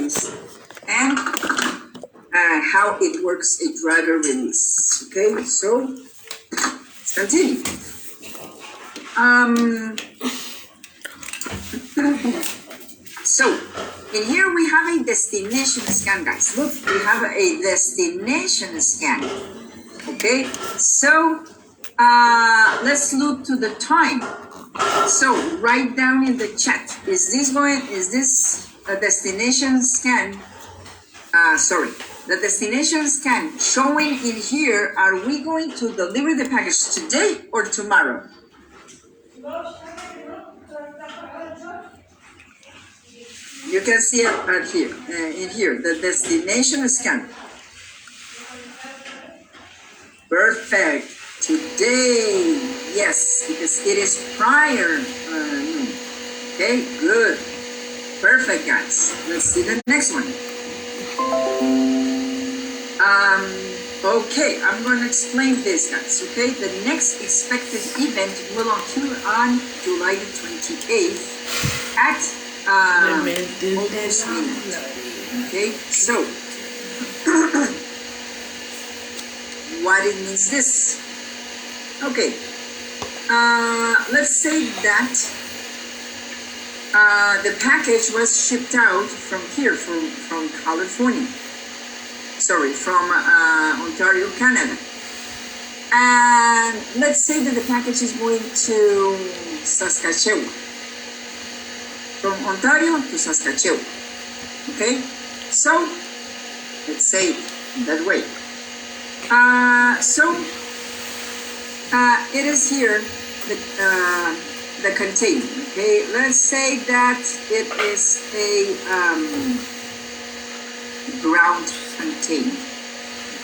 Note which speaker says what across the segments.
Speaker 1: destinations and how it works a driver release. Okay, so let's continue. So in here we have a destination scan, guys. Look, we have a destination scan. Okay, so let's look to the time. So write down in the chat, is this a destination scan? The destination scan showing in here, are we going to deliver the package today or tomorrow? You can see it right here, in here, the destination scan. Perfect. Today, yes, because it is prior noon. Okay, good. Perfect, guys. Let's see the next one. Okay, I'm going to explain this, guys. Okay, the next expected event will occur on July the 28th at almost midnight. Okay, so what it means this? Okay, let's say that the package was shipped out from here, from California. Sorry, from Ontario, Canada. And let's say that the package is going to Saskatchewan. From Ontario to Saskatchewan. Okay? So, let's say it that way. It is here, the container. Okay? Let's say that it is a ground container.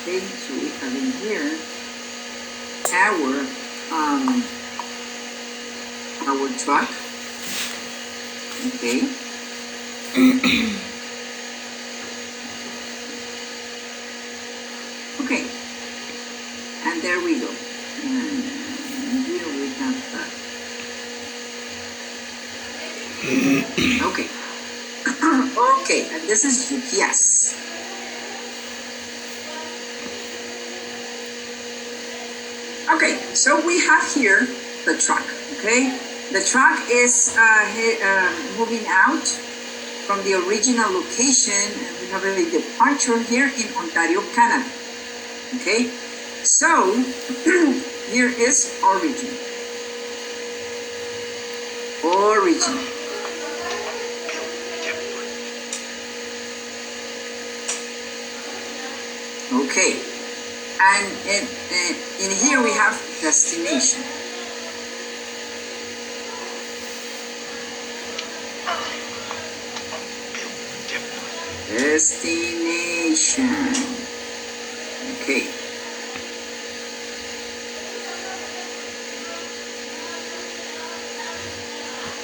Speaker 1: Okay, so we have in here our truck. Okay. Okay, and there we go. And here we have that. Okay. Okay, and this is GPS. Okay, so we have here the truck, okay? The truck is moving out from the original location, and we have a departure here in Ontario, Canada, okay? So, here is origin. Origin. Okay. And in here we have destination. Destination. Okay.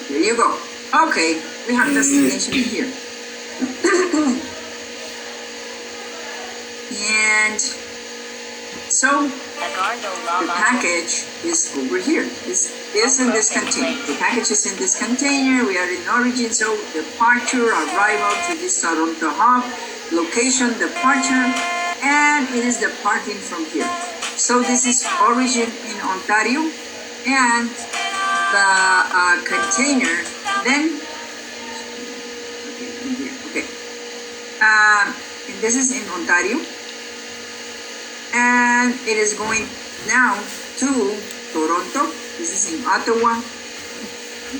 Speaker 1: There you go. Okay, we have destination here. And so the package is over here. This is in this container. The package is in this container. We are in origin, so departure, arrival to this Toronto hub, location, departure, and it is departing from here. So this is origin in Ontario, and the container then. Okay. And this is in Ontario. And it is going now to Toronto. This is in Ottawa.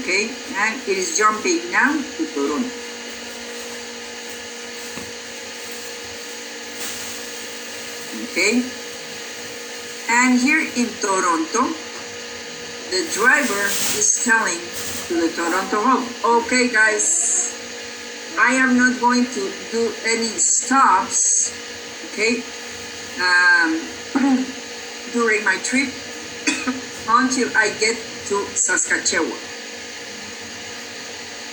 Speaker 1: Okay, and it is jumping now to Toronto. Okay, and here in Toronto, the driver is telling to the Toronto hub, okay guys, I am not going to do any stops, okay, during my trip until I get to Saskatchewan.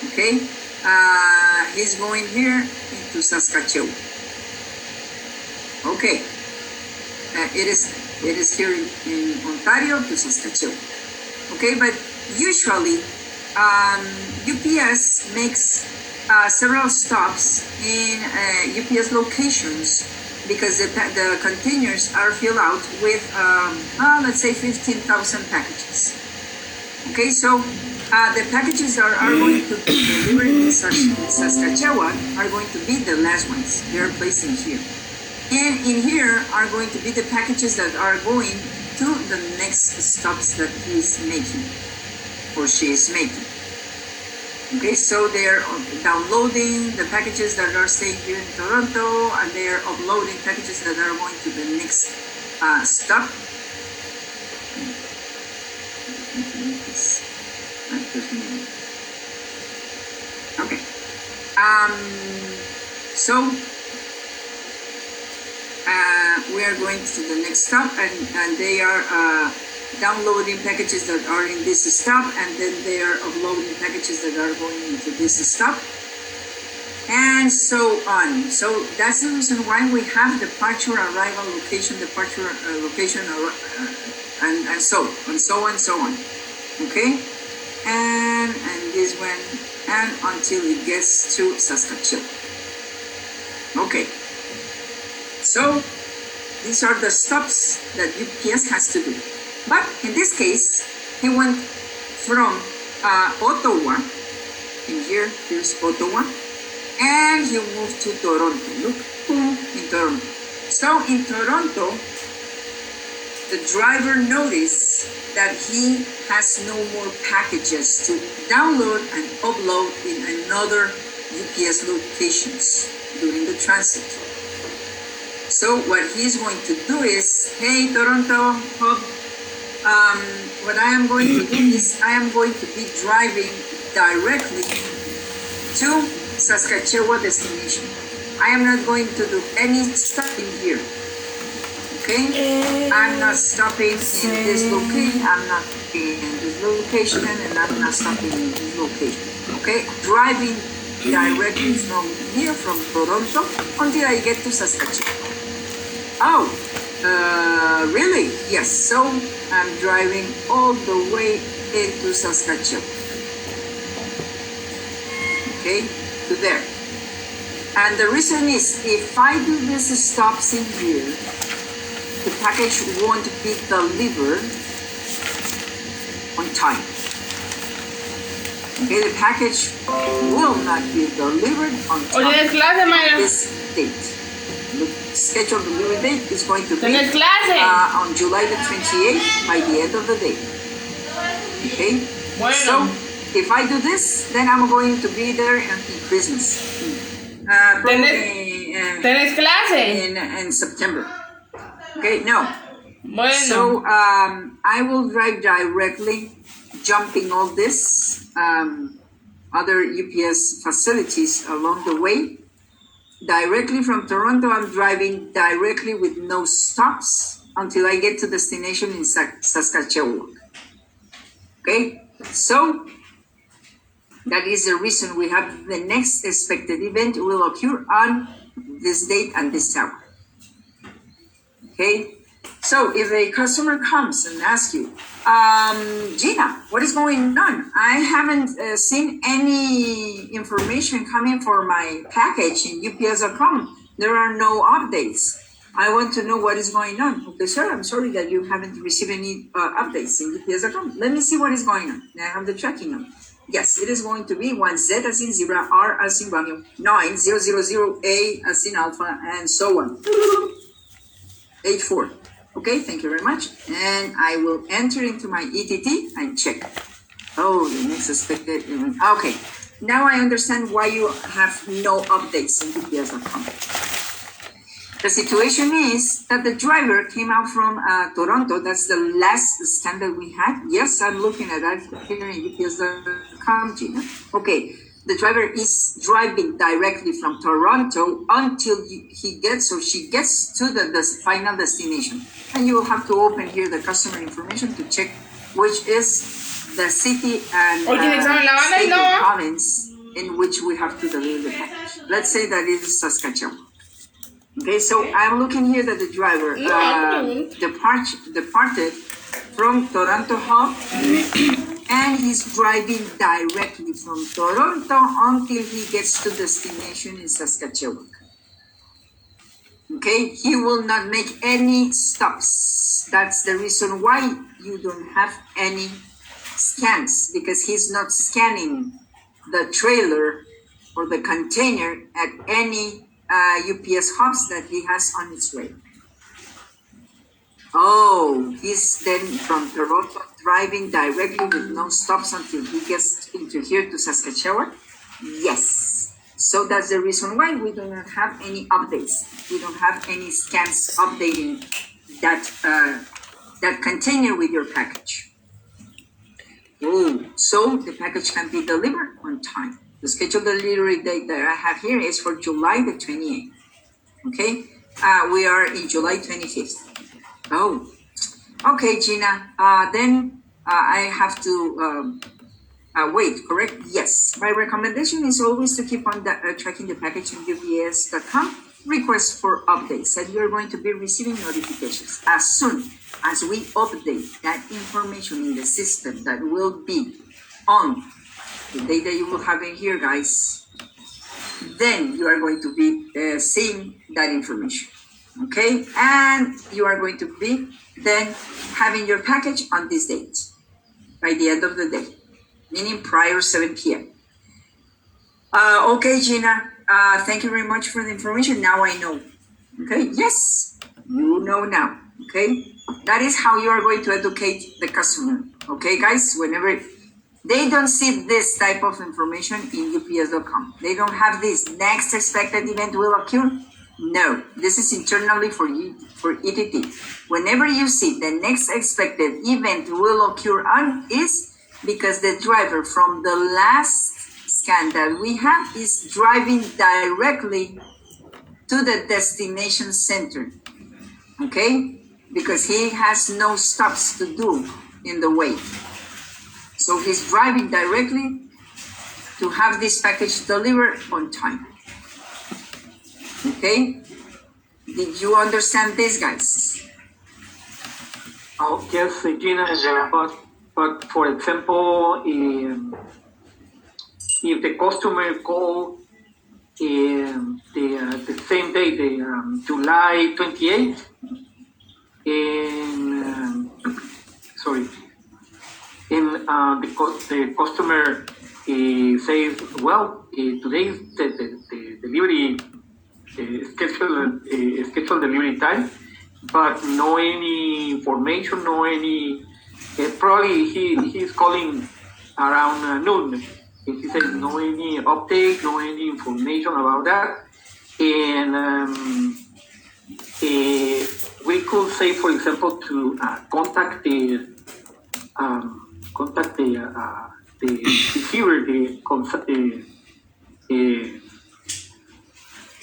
Speaker 1: Okay, he's going here into Saskatchewan. Okay, it is here in Ontario to Saskatchewan. Okay, but usually UPS makes several stops in UPS locations because the containers are filled out with, let's say, 15,000 packages. Okay, so the packages that are going to be delivered in Saskatchewan are going to be the last ones. They are placed in here. And in here are going to be the packages that are going to the next stops that he is making or she is making. Okay, so they are downloading the packages that are staying here in Toronto, and they are uploading packages that are going to the next stop. Okay. So we are going to the next stop, and they are downloading packages that are in this stop, and then they are uploading packages that are going into this stop, and so on. So that's the reason why we have departure, arrival, location, departure, location, and so on. Okay, and this one, and until it gets to Saskatchewan. Okay, so these are the stops that UPS has to do. But in this case, he went from Ottawa, and here's Ottawa, and he moved to Toronto. Look, boom, in Toronto. So in Toronto, the driver noticed that he has no more packages to download and upload in another UPS locations during the transit. So what he's going to do is, hey, Toronto hub, what I am going to do is I am going to be driving directly to Saskatchewan destination. I am not going to do any stopping here. Okay? I'm not stopping in this location, I'm not stopping in this location, and I'm not stopping in this location. Okay? Driving directly from here, from Toronto, until I get to Saskatchewan. Oh, really? Yes, so I'm driving all the way into Saskatchewan. Okay, to there. And the reason is, if I do this stops in here, the package won't be delivered on time. Okay, the package will not be delivered on time. This date. The scheduled delivery date is going to be on July the 28th by the end of the day. Okay? So, if I do this, then I'm going to be there in Christmas. Probably in September. Okay, no. So, I will drive directly, jumping all this other UPS facilities along the way. Directly from Toronto, I'm driving directly with no stops until I get to destination in Saskatchewan. Okay, so that is the reason we have the next expected event will occur on this date and this hour. Okay, so if a customer comes and asks you, Gina, what is going on? I haven't seen any information coming for my package in UPS.com. There are no updates. I want to know what is going on. Okay, sir, I'm sorry that you haven't received any updates in UPS.com. Let me see what is going on. I have the tracking number. Yes, it is going to be 1Z as in zebra, R as in Romeo, 9000A as in alpha, and so on. 84. Okay, thank you very much. And I will enter into my ETT and check. Oh, the next expected event. Okay, now I understand why you have no updates in UPS.com. The situation is that the driver came out from Toronto. That's the last scan that we had. Yes, I'm looking at that here in UPS.com, Gina. Okay, the driver is driving directly from Toronto until he gets or she gets to the final destination. And you will have to open here the customer information to check which is the city and state or province in which we have to deliver the package. Let's say that it is Saskatchewan. Okay, so I'm looking here that the driver departed from Toronto hub and he's driving directly from Toronto until he gets to destination in Saskatchewan. Okay, he will not make any stops. That's the reason why you don't have any scans, because he's not scanning the trailer or the container at any UPS hubs that he has on its way. Oh, he's then from Toronto driving directly with no stops until he gets into here to Saskatchewan? Yes. So that's the reason why we do not have any updates. We don't have any scans updating that container with your package. Oh, so the package can be delivered on time. The scheduled delivery date that I have here is for July the 28th. Okay, we are in July 25th. Oh, okay, Gina. Then I have to wait, correct? Yes. My recommendation is always to keep on tracking the package on UPS.com. Request for updates, and you're going to be receiving notifications as soon as we update that information in the system that will be on the day that you will have in here, guys. Then you are going to be seeing that information. Okay, and you are going to be then having your package on this date by the end of the day, meaning prior 7 p.m. Okay, Gina, thank you very much for the information. Now I know. Okay, yes, you know now. Okay, that is how you are going to educate the customer. Okay, guys, whenever they don't see this type of information in UPS.com, they don't have this next expected event will occur. No, this is internally for you, for ETT. Whenever you see the next expected event will occur on is because the driver from the last scan that we have is driving directly to the destination center. Okay? Because he has no stops to do in the way. So he's driving directly to have this package delivered on time. Okay? Did you understand this, guys?
Speaker 2: Oh, yes, Gina, but for example, if the customer call the same day, the July 28th, and the customer says, well, today is the delivery scheduled delivery time, but no any information, no any. Probably he's calling around noon. He says no any update, no any information about that, and we could say, for example, to contact the receiver,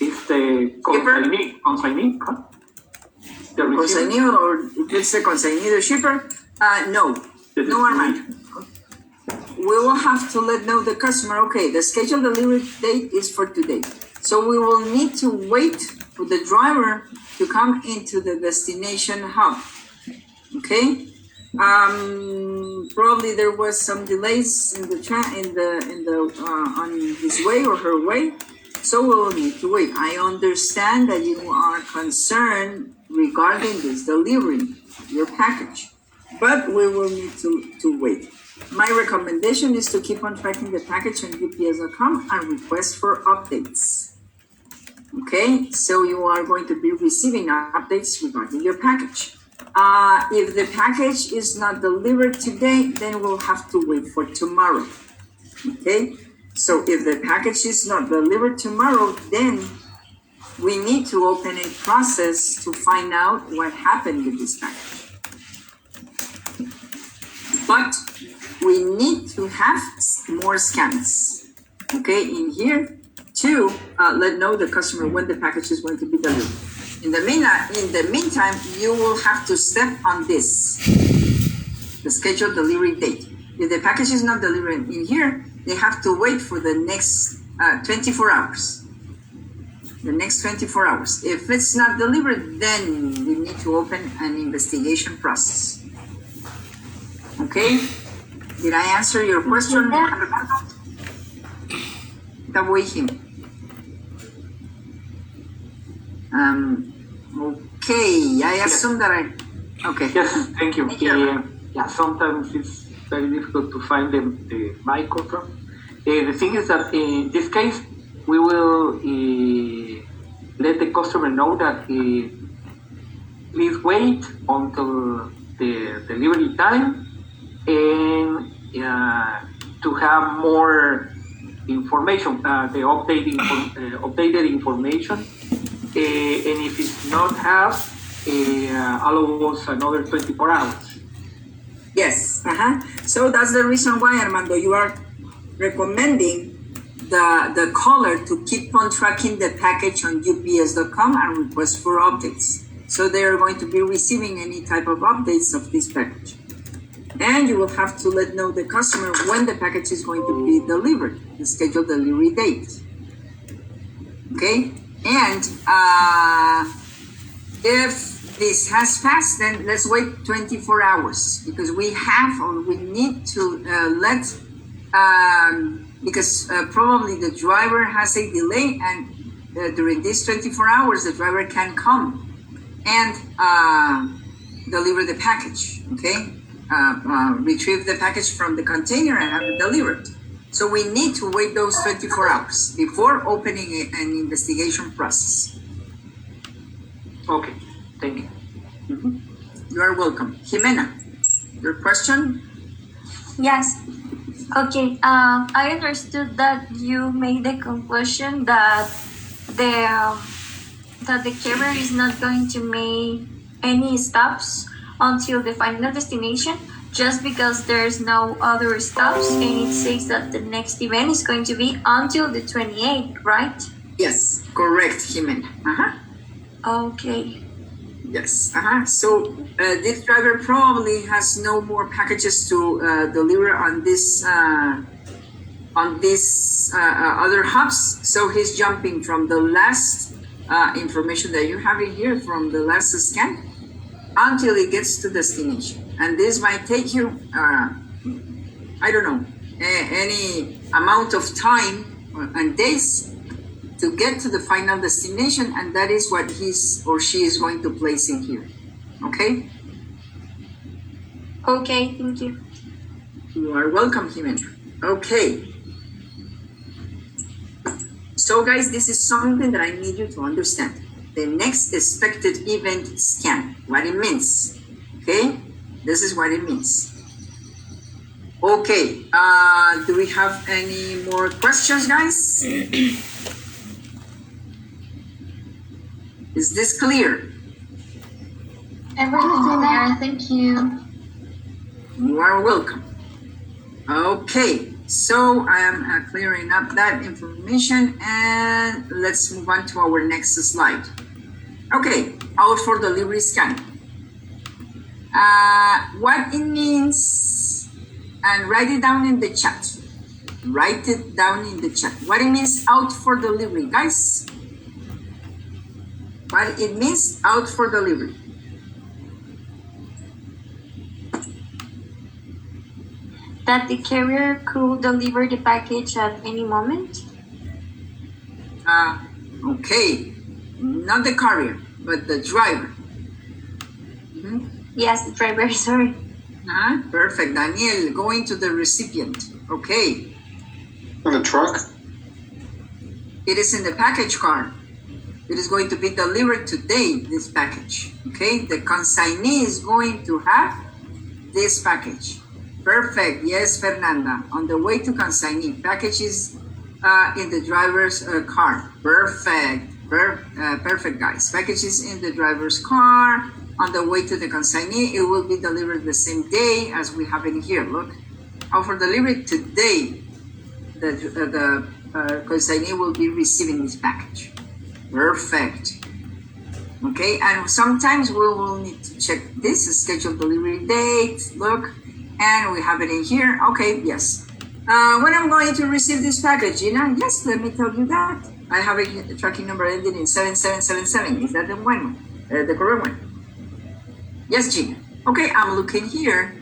Speaker 2: it's the consignee, huh?
Speaker 1: Consignee, or if it's the consignee, the shipper? No, Armand. We will have to let know the customer, okay, the scheduled delivery date is for today. So we will need to wait for the driver to come into the destination hub. Okay? Probably there was some delays in on his way or her way. So we will need to wait. I understand that you are concerned regarding this delivery, your package, but we will need to wait. My recommendation is to keep on tracking the package on UPS.com and request for updates. Okay, so you are going to be receiving updates regarding your package. If the package is not delivered today, then we'll have to wait for tomorrow. Okay, so if the package is not delivered tomorrow, then we need to open a process to find out what happened with this package. But we need to have more scans, okay, in here to let know the customer when the package is going to be delivered. In the meantime, you will have to step on this, the scheduled delivery date. If the package is not delivered in here, they have to wait for the next 24 hours. The next 24 hours. If it's not delivered, then we need to open an investigation process. Okay? Did I answer your question? That way him. Okay, I assume that okay.
Speaker 2: Yes, thank you.
Speaker 1: Thank you.
Speaker 2: Yeah, sometimes it's very difficult to find the microphone. The thing is that in this case, we will let the customer know that please wait until the delivery time and to have more information, the updated information. And if it's not have, allow us another 24 hours.
Speaker 1: Yes. So that's the reason why, Armando, you are recommending the caller to keep on tracking the package on ups.com and request for updates. So they are going to be receiving any type of updates of this package. And you will have to let know the customer when the package is going to be delivered, the scheduled delivery date. Okay? And if this has passed, then let's wait 24 hours because we need to because probably the driver has a delay, and during these 24 hours, the driver can come and deliver the package, okay? Retrieve the package from the container and have it delivered. So we need to wait those 24 hours before opening an investigation process.
Speaker 2: Okay, thank you.
Speaker 1: Mm-hmm. You are welcome. Jimena, your question?
Speaker 3: Yes. Okay. I understood that you made the conclusion that the carrier is not going to make any stops until the final destination, just because there's no other stops, and it says that the next event is going to be until the 28th, right?
Speaker 1: Yes, correct, Jimena.
Speaker 3: Okay.
Speaker 1: Yes. So this driver probably has no more packages to deliver on this other hubs. So he's jumping from the last information that you have in here, from the last scan, until it gets to destination. And this might take you, I don't know, any amount of time and days to get to the final destination, and that is what he's or she is going to place in here. Okay?
Speaker 3: Okay, thank you.
Speaker 1: You are welcome, Jimena. Okay. So guys, this is something that I need you to understand. The next expected event scan, what it means. Okay? This is what it means. Okay, do we have any more questions, guys? Is this clear?
Speaker 3: Everything clear, thank you.
Speaker 1: You are welcome. Okay, so I am clearing up that information, and let's move on to our next slide. Okay, out for delivery scan. What it means, and write it down in the chat. Write it down in the chat. What it means out for delivery, guys? What it means out for delivery.
Speaker 3: That the carrier could deliver the package at any moment?
Speaker 1: Okay, not the courier, but the driver.
Speaker 3: Yes, the driver, sorry.
Speaker 1: Perfect, Daniel, going to the recipient. Okay.
Speaker 4: In the truck?
Speaker 1: It is in the package car. It is going to be delivered today, this package. Okay, the consignee is going to have this package. Perfect, yes, Fernanda. On the way to consignee, package is in the driver's car. Perfect, perfect, guys. Package is in the driver's car. On the way to the consignee, it will be delivered the same day as we have it here. Look, out for delivery today, the consignee will be receiving this package. Perfect. Okay, and sometimes we will need to check this scheduled delivery date. Look, and we have it in here. Okay, yes. When I'm going to receive this package, Gina? Yes, let me tell you that. I have a tracking number ending in 7777. Is that the one? The correct one? Yes, Gina. Okay, I'm looking here.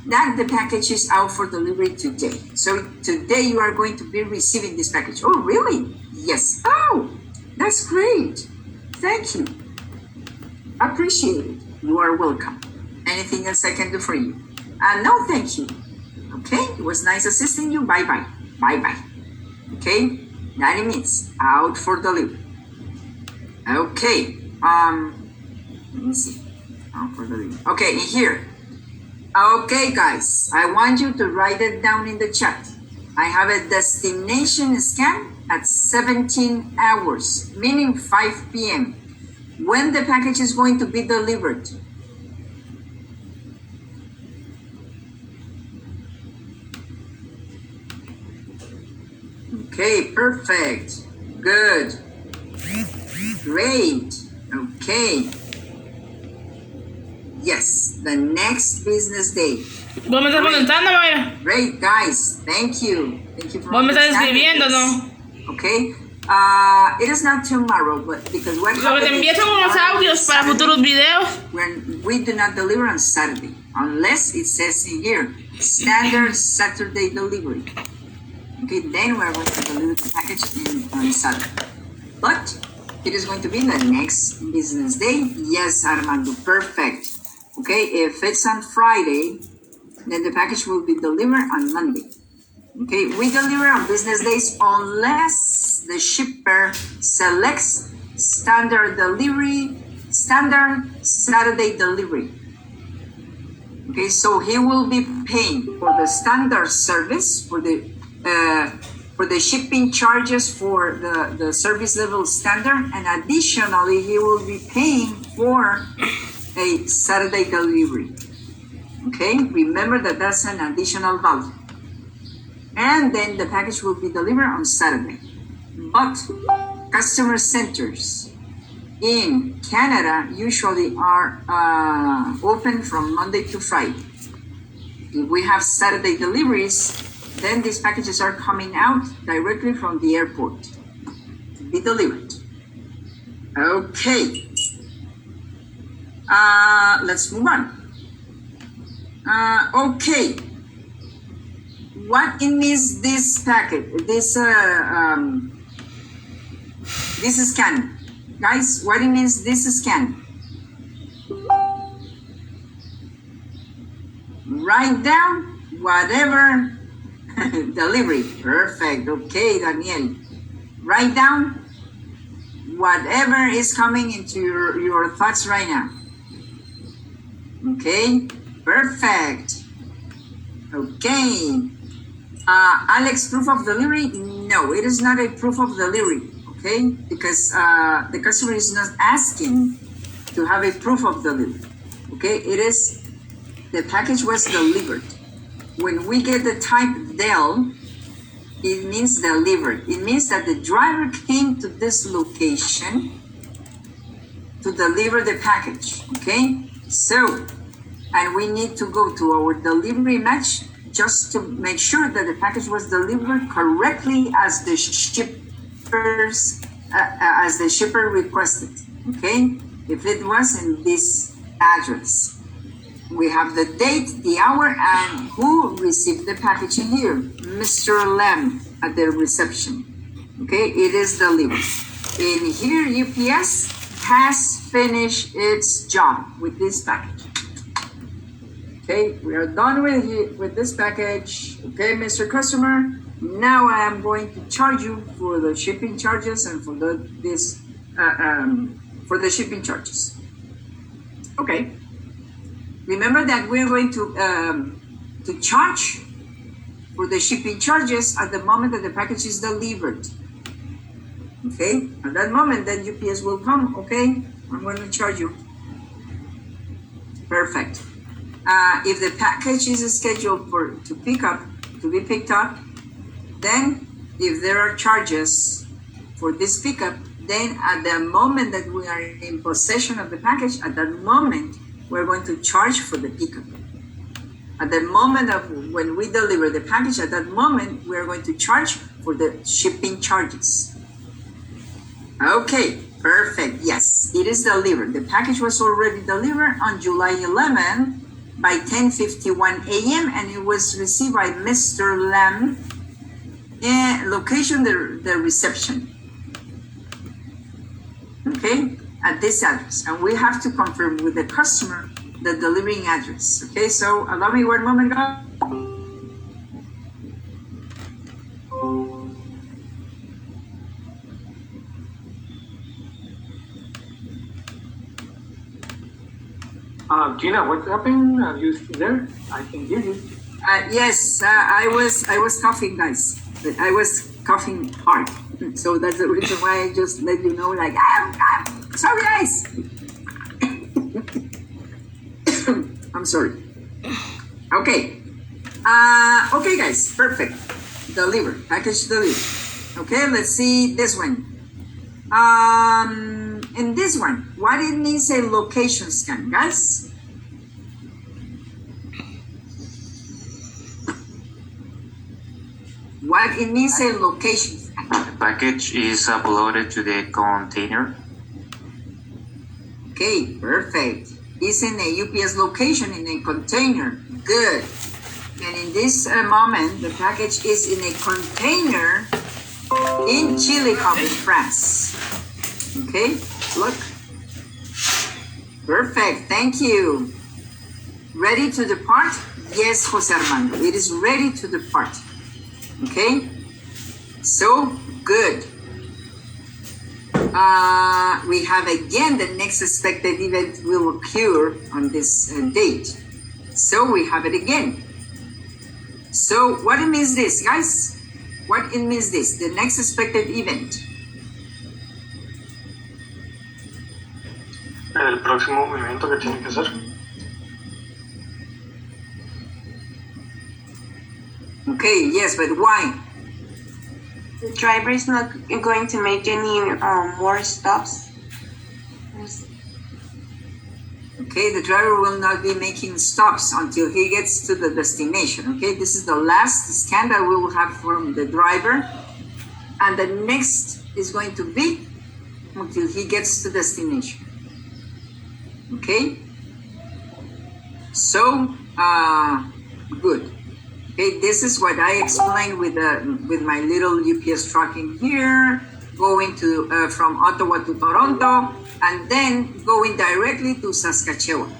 Speaker 1: that the package is out for delivery today. So today you are going to be receiving this package. Oh, really? Yes. Oh, that's great. Thank you. Appreciate it. You are welcome. Anything else I can do for you? No, thank you. Okay, it was nice assisting you. Bye-bye. Bye-bye. Okay, that it means out for delivery. Okay, let me see. Out for delivery. Okay, in here. Okay, guys, I want you to write it down in the chat. I have a destination scan at 17 hours, meaning 5 p.m. When the package is going to be delivered. Okay, perfect. Good. Great. Okay. Yes, the next business day.
Speaker 5: ¿Vos me estás contestando, Mayra?
Speaker 1: Great, guys. Thank you. Thank you for
Speaker 5: ¿Vos me estás
Speaker 1: understanding
Speaker 5: escribiendo,
Speaker 1: this.
Speaker 5: no?
Speaker 1: Okay. It is not tomorrow, but because what
Speaker 5: Lo que te
Speaker 1: happened
Speaker 5: envío
Speaker 1: is
Speaker 5: son unos
Speaker 1: tomorrow
Speaker 5: audios
Speaker 1: is
Speaker 5: para
Speaker 1: Saturday,
Speaker 5: futuros videos.
Speaker 1: when we do not deliver on Saturday, unless it says in here, standard Saturday delivery. Okay, then we're going to deliver the package on Saturday. But it is going to be the next business day. Yes, Armando, perfect. Okay, if it's on Friday, then the package will be delivered on Monday. Okay, we deliver on business days unless the shipper selects standard Saturday delivery. Okay, so he will be paying for the standard service, for the shipping charges for the service level standard, and additionally he will be paying for a Saturday delivery. Okay, remember that that's an additional value. And then the package will be delivered on Saturday. But customer centers in Canada usually are open from Monday to Friday. If we have Saturday deliveries, then these packages are coming out directly from the airport to be delivered. Okay. Let's move on. Okay. What it means this packet, this scan, guys? What it means this scan? Write down whatever delivery. Perfect. Okay, Daniel. Write down whatever is coming into your thoughts right now. Okay. Perfect. Okay. Alex, proof of delivery? No, it is not a proof of delivery, okay? Because the customer is not asking to have a proof of delivery, okay? It is, the package was delivered. When we get the type del, it means delivered. It means that the driver came to this location to deliver the package, okay? So, and we need to go to our delivery match just to make sure that the package was delivered correctly as the shipper requested. Okay, if it was in this address, we have the date, the hour, and who received the package in here. Mr. Lam at the reception. Okay, it is delivered. In here, UPS has finished its job with this package. Okay, we are done with this package. Okay, Mr. Customer, now I am going to charge you for the shipping charges and for the shipping charges. Okay. Remember that we're going to charge for the shipping charges at the moment that the package is delivered. Okay, at that moment, then UPS will come. Okay, I'm going to charge you. Perfect. If the package is scheduled to be picked up, then if there are charges for this pickup, then at the moment that we are in possession of the package, at that moment, we're going to charge for the pickup. At the moment of when we deliver the package, at that moment, we're going to charge for the shipping charges. Okay, perfect. Yes, it is delivered. The package was already delivered on July 11. by 10:51 a.m. and it was received by Mr. Lam. Location, the reception. Okay, at this address. And we have to confirm with the customer the delivering address. Okay, so allow me one moment, guys.
Speaker 2: Gina, what's happening? Are you still there? I can hear you.
Speaker 1: Yes, I was coughing, guys. I was coughing hard. So that's the reason why I just let you know, like, I'm sorry, guys. I'm sorry. Okay. Okay, guys, perfect. Deliver, package delivered. Okay, let's see this one. In this one, what it means a location scan, guys? What it means a location scan?
Speaker 6: The package is uploaded to the container.
Speaker 1: Okay, perfect. It's in a UPS location in a container. Good. And in this moment, the package is in a container in Chile, in France. Okay, look. Perfect, thank you. Ready to depart? Yes, Jose Armando, it is ready to depart. Okay, so good. We have again the next expected event will occur on this date. So we have it again. So what it means this, guys? What it means this? The next expected event.
Speaker 4: El próximo movimiento que tiene que hacer.
Speaker 1: Okay, yes, but why?
Speaker 7: The driver is not going to make any more stops.
Speaker 1: Okay, the driver will not be making stops until he gets to the destination. Okay, this is the last scan that we will have from the driver. And the next is going to be until he gets to destination. Okay, so good. Okay, this is what I explained with my little UPS tracking here, going to from Ottawa to Toronto, and then going directly to Saskatchewan.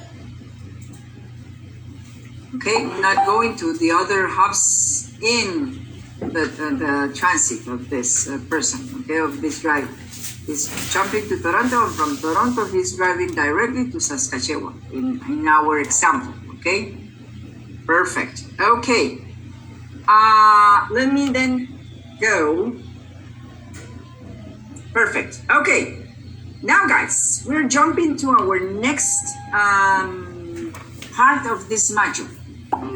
Speaker 1: Okay, not going to the other hubs in the transit of this person. Okay, of this driver. He's jumping to Toronto, and from Toronto he's driving directly to Saskatchewan in our example. Okay, perfect. Okay. Let me then go. Perfect. Okay. Now, guys, we're jumping to our next part of this module.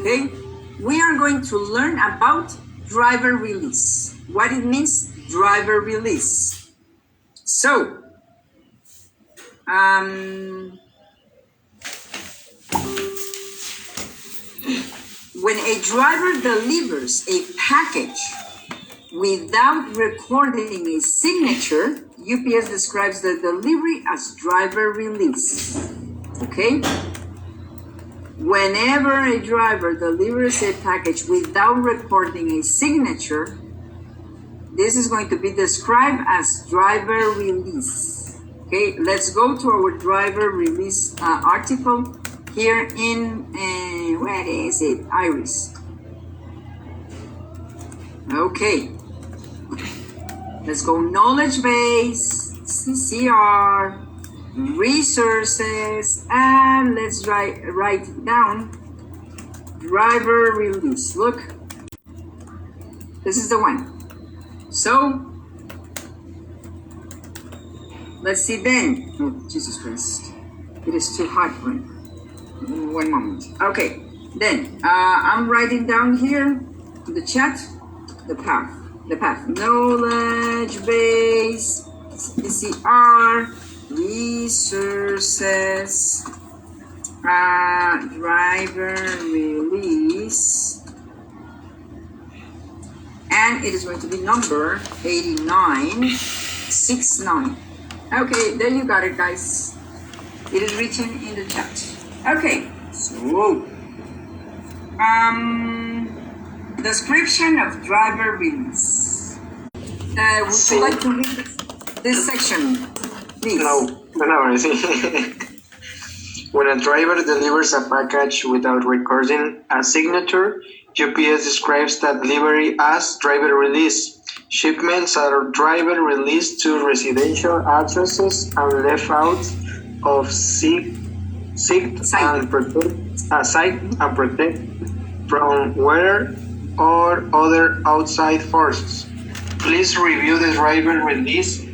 Speaker 1: Okay. We are going to learn about driver release. What it means, driver release. So, when a driver delivers a package without recording a signature, UPS describes the delivery as driver release. Okay? Whenever a driver delivers a package without recording a signature, this is going to be described as driver release. Okay, let's go to our driver release article here in, where is it? Iris. Okay. Let's go knowledge base, CCR, resources, and let's write down driver release. Look, this is the one. So, let's see then. Oh, Jesus Christ. It is too hot for me. One moment. Okay, then I'm writing down here in the chat the path. Knowledge base, CCR, resources, driver release, and it is going to be number 8969. Okay, there you got it, guys. It is written in the chat. Okay, so Description of driver release. Would you like to read this section, please?
Speaker 4: No, sí. When a driver delivers a package without recording a signature, UPS describes that delivery as driver release. Shipments are driver released to residential addresses and left out of sight and protect from weather or other outside forces. Please review the driver release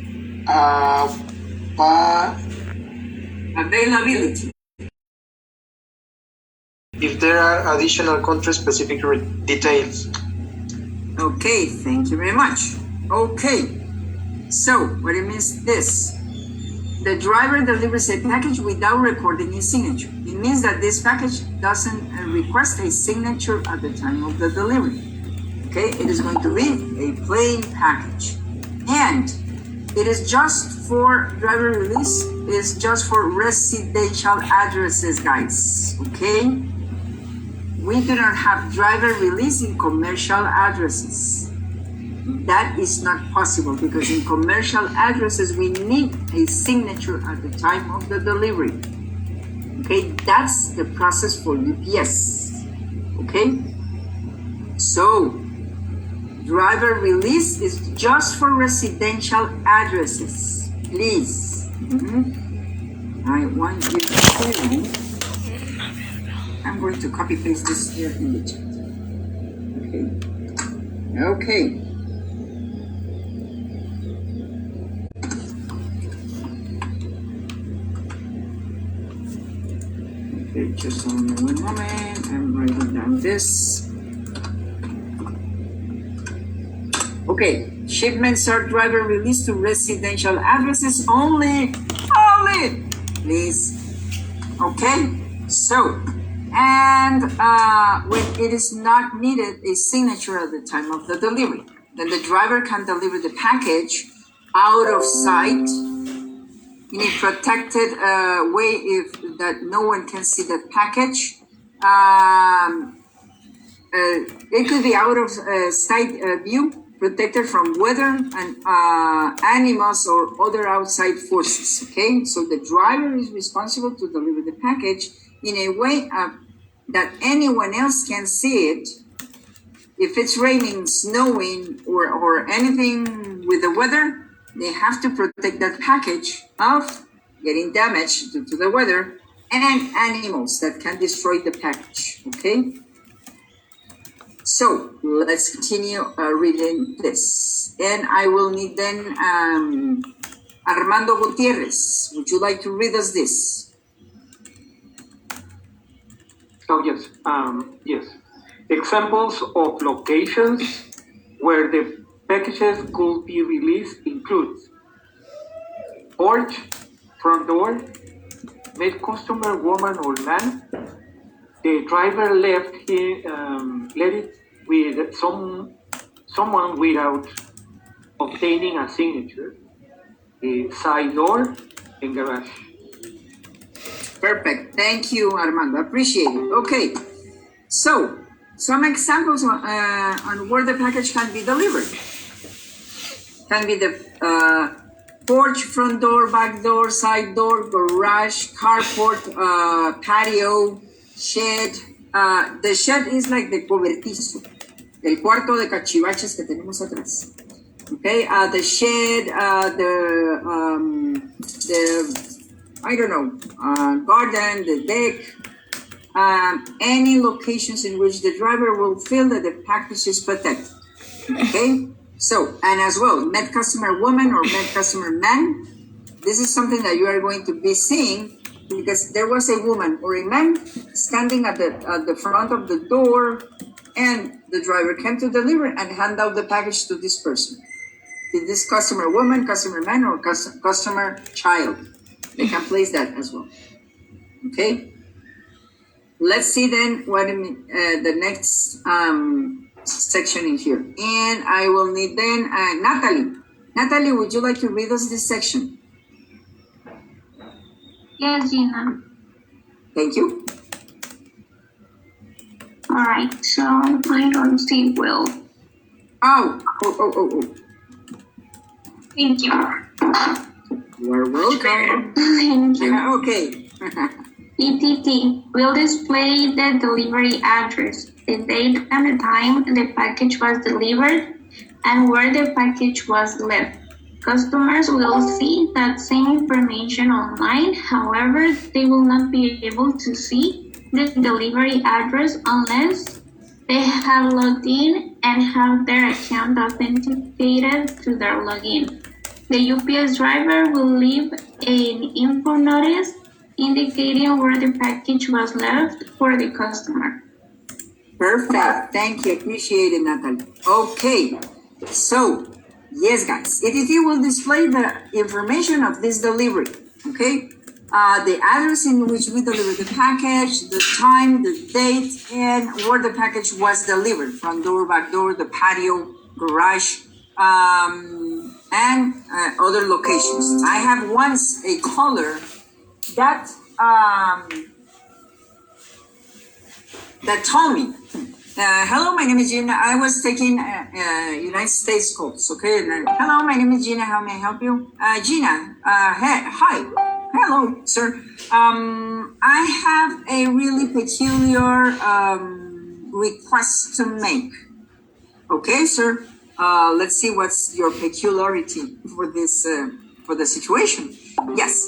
Speaker 1: Availability.
Speaker 4: if there are additional country-specific details.
Speaker 1: Okay, thank you very much. Okay, so what it means this. The driver delivers a package without recording a signature. It means that this package doesn't request a signature at the time of the delivery. Okay, it is going to be a plain package. And it is just for driver release, it's just for residential addresses, guys. Okay? We do not have driver release in commercial addresses. That is not possible because in commercial addresses we need a signature at the time of the delivery. Okay, that's the process for UPS. Okay, so driver release is just for residential addresses. Please, I want you to. I'm going to copy paste this here in the chat. Okay. Okay. Okay, just one moment. I'm writing down this. Okay, shipments are driver released to residential addresses only. Only, please. Okay, so, and when it is not needed a signature at the time of the delivery, then the driver can deliver the package out of sight in a protected way if that no one can see that package. It could be out of sight view, protected from weather and animals or other outside forces. Okay, so the driver is responsible to deliver the package in a way that anyone else can see it. If it's raining, snowing, or anything with the weather, they have to protect that package of getting damaged due to the weather and animals that can destroy the package. Okay? So let's continue reading this. And I will need then Armando Gutierrez. Would you like to read us this?
Speaker 2: Oh, yes. Yes. Examples of locations where the packages could be released include porch, front door, met customer, woman or man. The driver left it with someone without obtaining a signature. The side door and garage.
Speaker 1: Perfect. Thank you, Armando. Appreciate it. Okay. So, some examples on where the package can be delivered. Can be the porch, front door, back door, side door, garage, carport, patio, shed. The shed is like the cobertizo, el cuarto de cachivaches que tenemos atrás. Okay, the shed, the I don't know, garden, the deck, any locations in which the driver will feel that the package is protected. Okay, so, and as well, met customer woman or met customer man. This is something that you are going to be seeing because there was a woman or a man standing at the front of the door and the driver came to deliver and hand out the package to this person. To this customer woman, customer man, or customer child. They can place that as well. Okay. Let's see then what the next section in here. And I will need then Natalie. Natalie, would you like to read us this section?
Speaker 3: Yes, Gina.
Speaker 1: Thank you.
Speaker 3: Alright, so I don't see Will.
Speaker 1: Oh.
Speaker 3: Thank you.
Speaker 1: You are welcome.
Speaker 3: Thank you.
Speaker 1: Okay.
Speaker 3: ETT will display the delivery address, the date and the time the package was delivered, and where the package was left. Customers will see that same information online. However, they will not be able to see the delivery address unless they have logged in and have their account authenticated to their login. The UPS driver will leave an info notice indicating where the package was left for the customer.
Speaker 1: Perfect. Thank you. Appreciate it, Natalie. Okay. So, yes, guys, ETT will display the information of this delivery. Okay. The address in which we delivered the package, the time, the date, and where the package was delivered, front door, back door, the patio, garage, and other locations. I have once a caller that told me, hello, my name is Gina. I was taking United States calls, okay? And, hello, my name is Gina. How may I help you? Gina, hi. Hello, sir. I have a really peculiar request to make. Okay, sir. Let's see what's your peculiarity for this for the situation. Yes,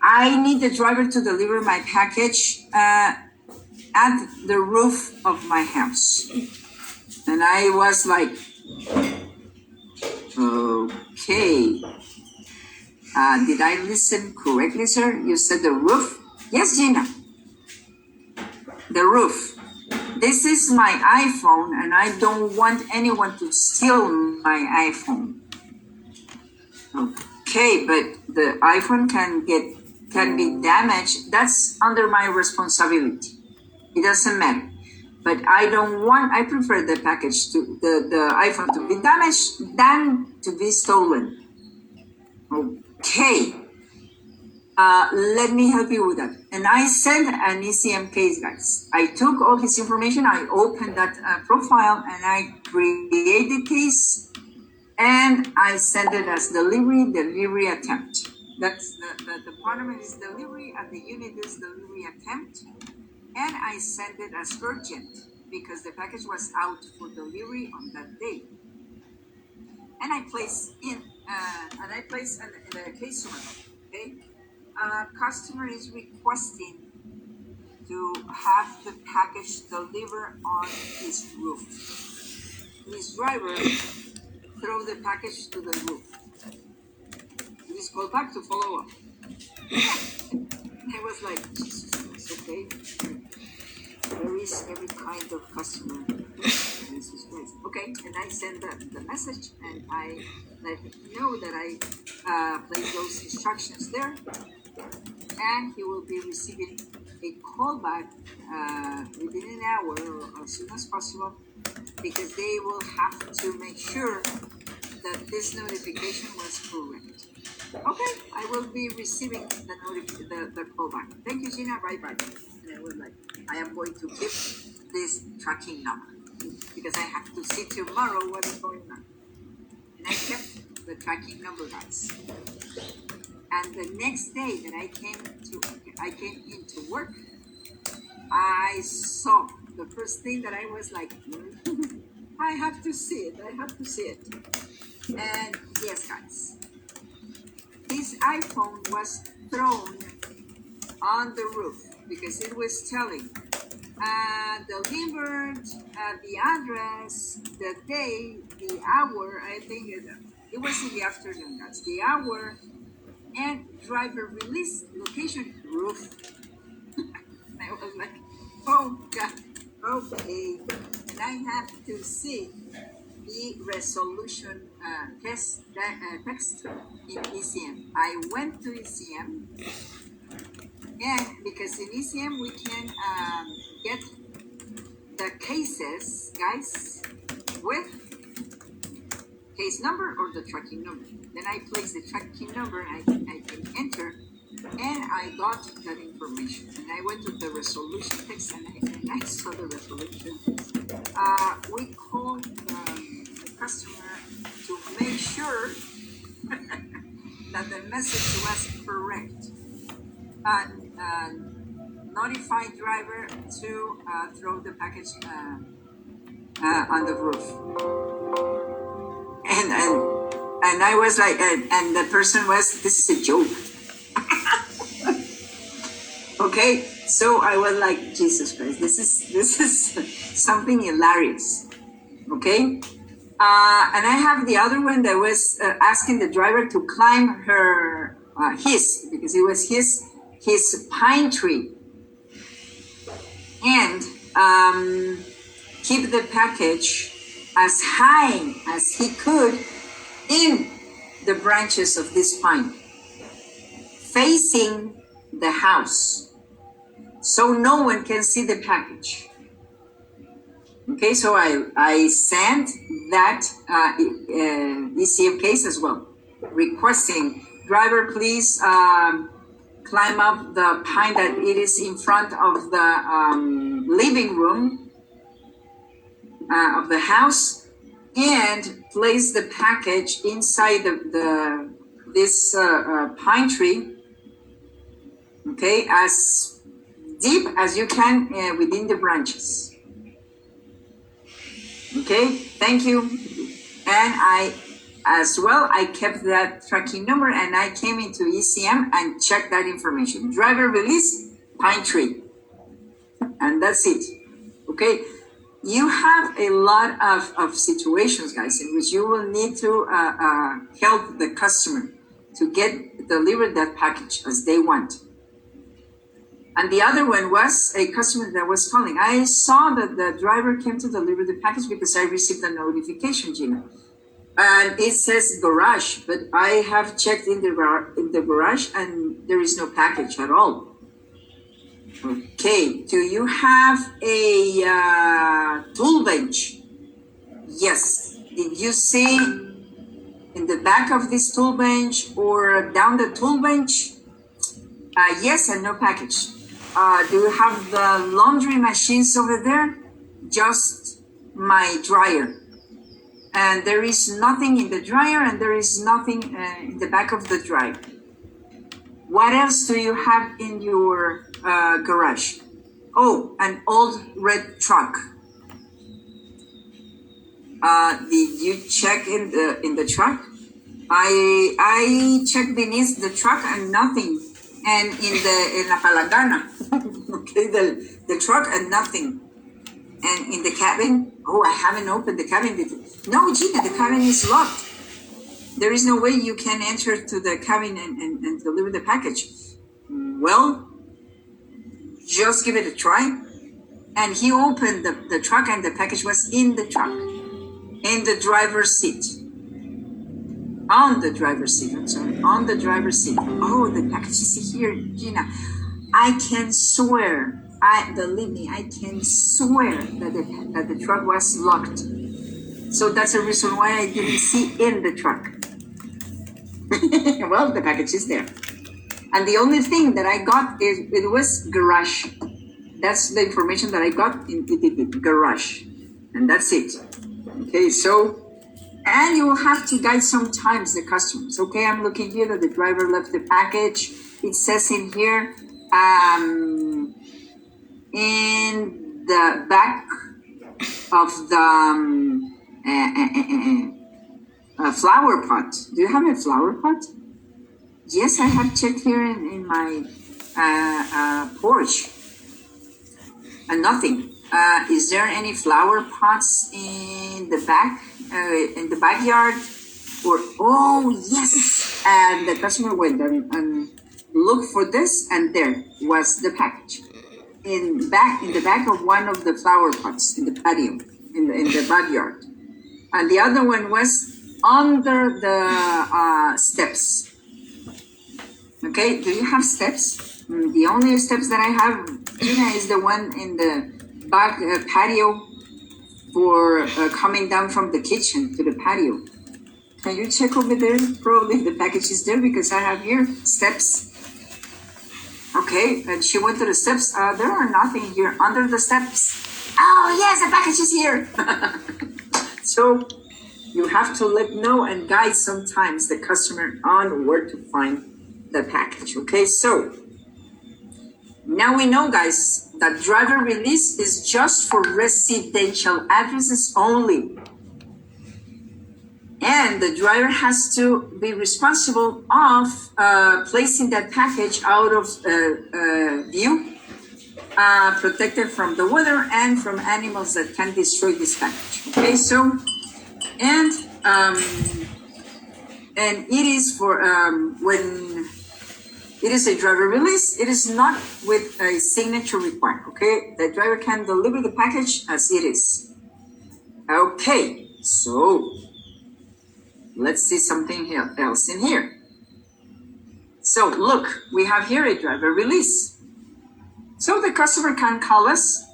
Speaker 1: I need the driver to deliver my package at the roof of my house. And I was like, okay. Did I listen correctly, sir? You said the roof? Yes, Gina. The roof. This is my iPhone, and I don't want anyone to steal my iPhone. Okay, but the iPhone can be damaged. That's under my responsibility. It doesn't matter. But I prefer the package to the iPhone to be damaged than to be stolen. Okay. Let me help you with that. And I sent an ECM case, guys. I took all his information, I opened that profile, and I created the case, and I sent it as delivery attempt. That's the department is delivery, and the unit is delivery attempt. And I sent it as urgent because the package was out for delivery on that day. And I placed in the case number. Okay, customer is requesting to have the package delivered on his roof. His driver throw the package to the roof. Please call back to follow up. I was like, Jesus Christ, okay. There is every kind of customer. Jesus Christ. Okay, and I send the message and I let him know that I place those instructions there, and he will be receiving a call back within an hour or as soon as possible, because they will have to make sure that this notification was correct. Okay, I will be receiving the call back. Thank you, Gina. Bye-bye. And I was like, I am going to keep this tracking number because I have to see tomorrow what is going on. And I kept the tracking number, guys. And the next day that I came into work, I saw the first thing that I was like, I have to see it. And yes, guys, this iPhone was thrown on the roof because it was telling delivered the address, the day, the hour. I think it was in the afternoon, guys. The hour and driver release location roof. I was like, oh God, okay. And I have to see the resolution text in ECM. I went to ECM, and because in ECM we can get the cases, guys, with case number or the tracking number. Then I place the tracking number, I can enter, and I got that information, and I went to the resolution text, and I saw the resolution text. We called the customer to make sure that the message was correct, and notify driver to throw the package on the roof. And I was like, and the person was, this is a joke. Okay, so I was like, Jesus Christ, this is something hilarious. Okay, and I have the other one that was asking the driver to climb because it was his pine tree, and keep the package as high as he could in the branches of this pine, facing the house, so no one can see the package. Okay, so I sent that ECM case as well, requesting driver, please climb up the pine that it is in front of the living room of the house, and place the package inside this pine tree. Okay, as deep as you can within the branches. Okay, thank you. And I kept that tracking number, and I came into ECM and checked that information. Driver release, pine tree. And that's it. Okay, you have a lot of situations, guys, in which you will need to help the customer to get delivered that package as they want. And the other one was a customer that was calling. I saw that the driver came to deliver the package because I received a notification, Gina. And it says garage, but I have checked in the garage and there is no package at all. Okay, do you have a tool bench? Yes. Did you see in the back of this tool bench or down the tool bench? Yes, and no package. Do you have the laundry machines over there? Just my dryer. And there is nothing in the dryer, and there is nothing in the back of the dryer. What else do you have in your garage? Oh, an old red truck. Did you check in the truck? I checked beneath the truck and nothing. And in la palangana, okay, the truck and nothing. And in the cabin, oh, I haven't opened the cabin. No, Gina, the cabin is locked. There is no way you can enter to the cabin and deliver the package. Well, just give it a try. And he opened the truck, and the package was in the truck, in the driver's seat. On the driver's seat, on the driver's seat. Oh, the package is here, Gina. I can swear, believe me, I can swear that the truck was locked. So that's the reason why I didn't see in the truck. Well, the package is there. And the only thing that I got it was garage. That's the information that I got in the garage. And that's it. Okay, so, and you will have to guide sometimes the customers. Okay, I'm looking here that the driver left the package. It says in here, in the back of the flower pot. Do you have a flower pot? Yes, I have checked here in my porch. And nothing. Is there any flower pots in the back, in the backyard? Or, oh, yes. And the customer went and looked for this, and there was the package. In the back of one of the flower pots in the patio, in the backyard. And the other one was under the steps. Okay, do you have steps? The only steps that I have, Gina, is the one in the back patio for coming down from the kitchen to the patio. Can you check over there? Probably the package is there because I have here steps. Okay, and she went to the steps. There are nothing here under the steps. Oh yes, the package is here. So you have to let know and guide sometimes the customer on where to find the package. Okay, so now we know, guys, that driver release is just for residential addresses only. And the driver has to be responsible of placing that package out of view, protected from the weather and from animals that can destroy this package. Okay, so, and it is for when it is a driver release, it is not with a signature required. Okay, the driver can deliver the package as it is. Okay, so let's see something else in here. So look, we have here a driver release. So the customer can call us.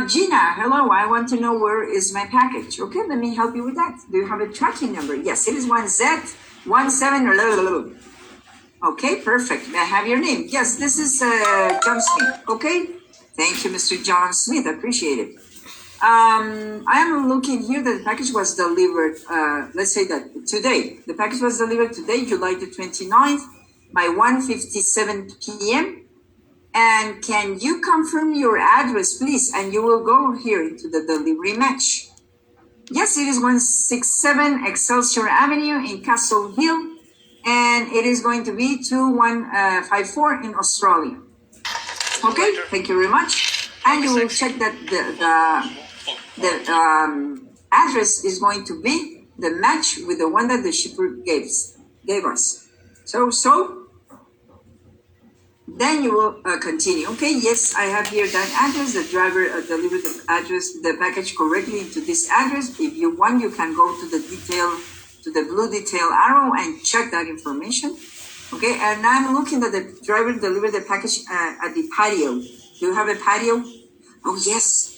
Speaker 1: Gina, hello, I want to know where is my package. Okay, let me help you with that. Do you have a tracking number? Yes, it is 1Z17. Okay, perfect. May I have your name? Yes, this is John Smith. Okay, thank you, Mr. John Smith. I appreciate it. I am looking here that the package was delivered, let's say that today. The package was delivered today, July the 29th by 1:57 p.m. And can you confirm your address, please? And you will go here into the delivery match. Yes, it is 167 Excelsior Avenue in Castle Hill. And it is going to be 2154 in Australia. Okay, thank you very much. And you will check that the address is going to be the match with the one that the shipper gave us. So then you will continue. Okay, yes, I have here that address. The driver delivered the package correctly into this address. If you want, you can go to the blue detail arrow and check that information. Okay, and I'm looking that the driver delivered the package at the patio. Do you have a patio? Oh yes.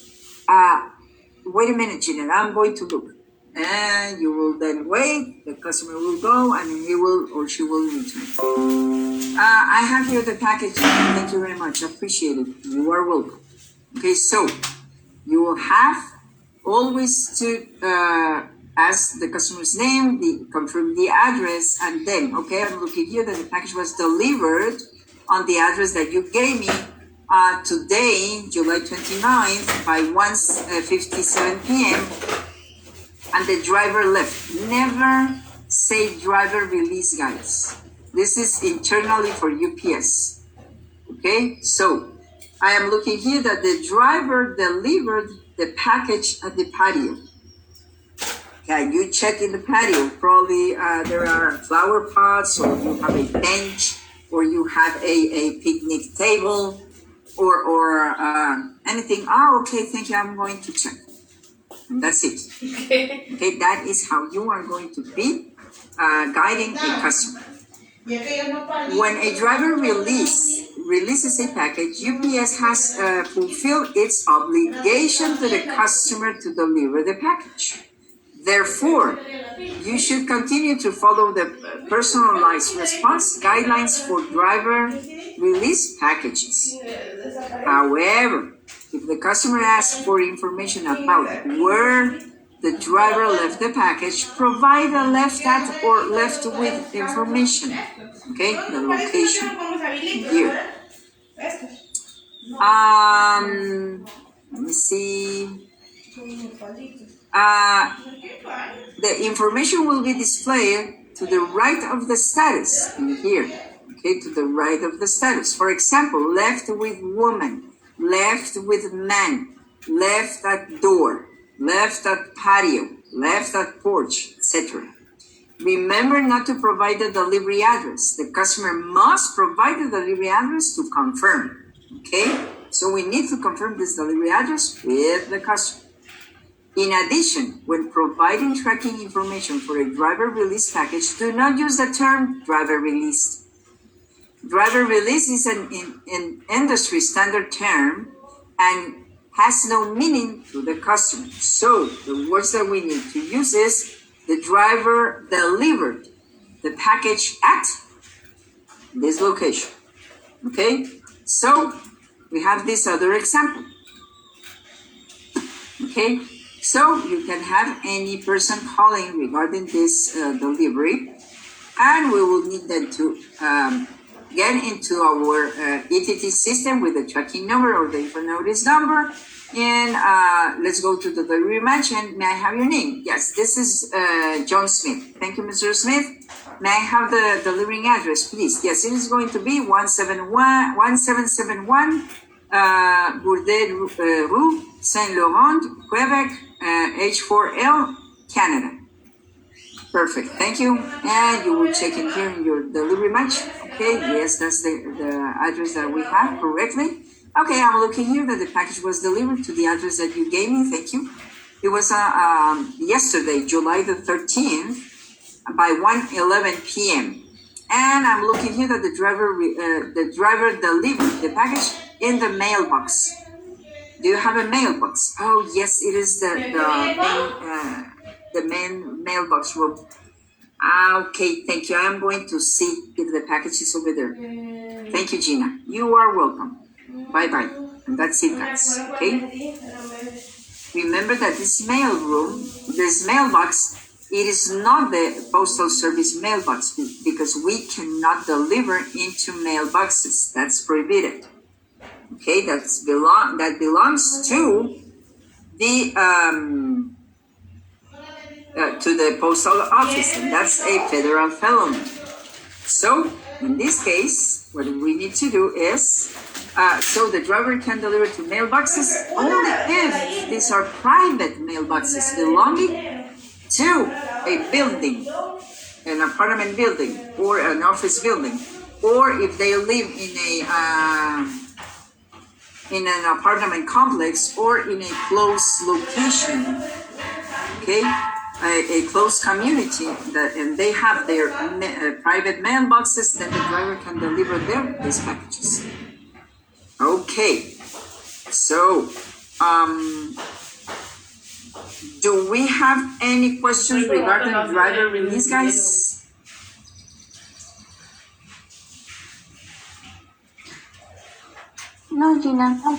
Speaker 1: Wait a minute, Jeanette, I'm going to look. And you will then wait, the customer will go, and he will or she will return. I have here the package. Thank you very much. I appreciate it. You are welcome. Okay, so you will have always to ask the customer's name, confirm the address, and then, okay, I'm looking here that the package was delivered on the address that you gave me today, July 29th, by 1:57 p.m. And the driver left. Never say driver release, guys. This is internally for UPS. Okay, so I am looking here that the driver delivered the package at the patio. Can you check in the patio? Probably there are flower pots, or you have a bench, or you have a picnic table, or anything. Oh, okay, thank you. I'm going to check. And that's it. Okay, that is how you are going to be guiding a customer. When a driver releases a package, UPS has fulfilled its obligation to the customer to deliver the package. Therefore, you should continue to follow the personalized response guidelines for driver release packages. However, if the customer asks for information about where the driver left the package, provide a left at or left with information. Okay, the location here. Let me see. The information will be displayed to the right of the status in here. Okay, to the right of the status. For example, left with woman, left with man, left at door, left at patio, left at porch, etc. Remember not to provide the delivery address. The customer must provide the delivery address to confirm. Okay, so we need to confirm this delivery address with the customer. In addition, when providing tracking information for a driver release package, do not use the term driver released. Driver release is an industry standard term and has no meaning to the customer. So the words that we need to use is the driver delivered the package at this location. Okay, so we have this other example. Okay, so you can have any person calling regarding this delivery, and we will need them to get into our ETT system with the tracking number or the info notice number. And let's go to the delivery match. And may I have your name? Yes, this is John Smith. Thank you, Mr. Smith. May I have the delivering address, please? Yes, it is going to be 1771 Bourdet Rue, Saint Laurent, Quebec, H4L, Canada. Perfect, thank you. And you will check in here in your delivery match. Okay, yes, that's the address that we have correctly. Okay, I'm looking here that the package was delivered to the address that you gave me. Thank you. It was yesterday, July the 13th, by 1:11 p.m. And I'm looking here that the driver delivered the package in the mailbox. Do you have a mailbox? Oh yes, it is the main mailbox room. Okay, thank you. I'm going to see if the package is over there. Thank you, Gina. You are welcome. Bye-bye. And that's it, guys. Okay? Remember that this mailbox, it is not the postal service mailbox because we cannot deliver into mailboxes. That's prohibited. Okay, that belongs to the postal office, and that's a federal felony. So in this case, what we need to do is so the driver can deliver to mailboxes only if these are private mailboxes belonging to a building, an apartment building or an office building, or if they live in an apartment complex or in a close location, okay, a close community, and they have their private mailboxes, then the driver can deliver these packages. Okay, so do we have any questions regarding driver release, guys?
Speaker 3: No, Gina. No,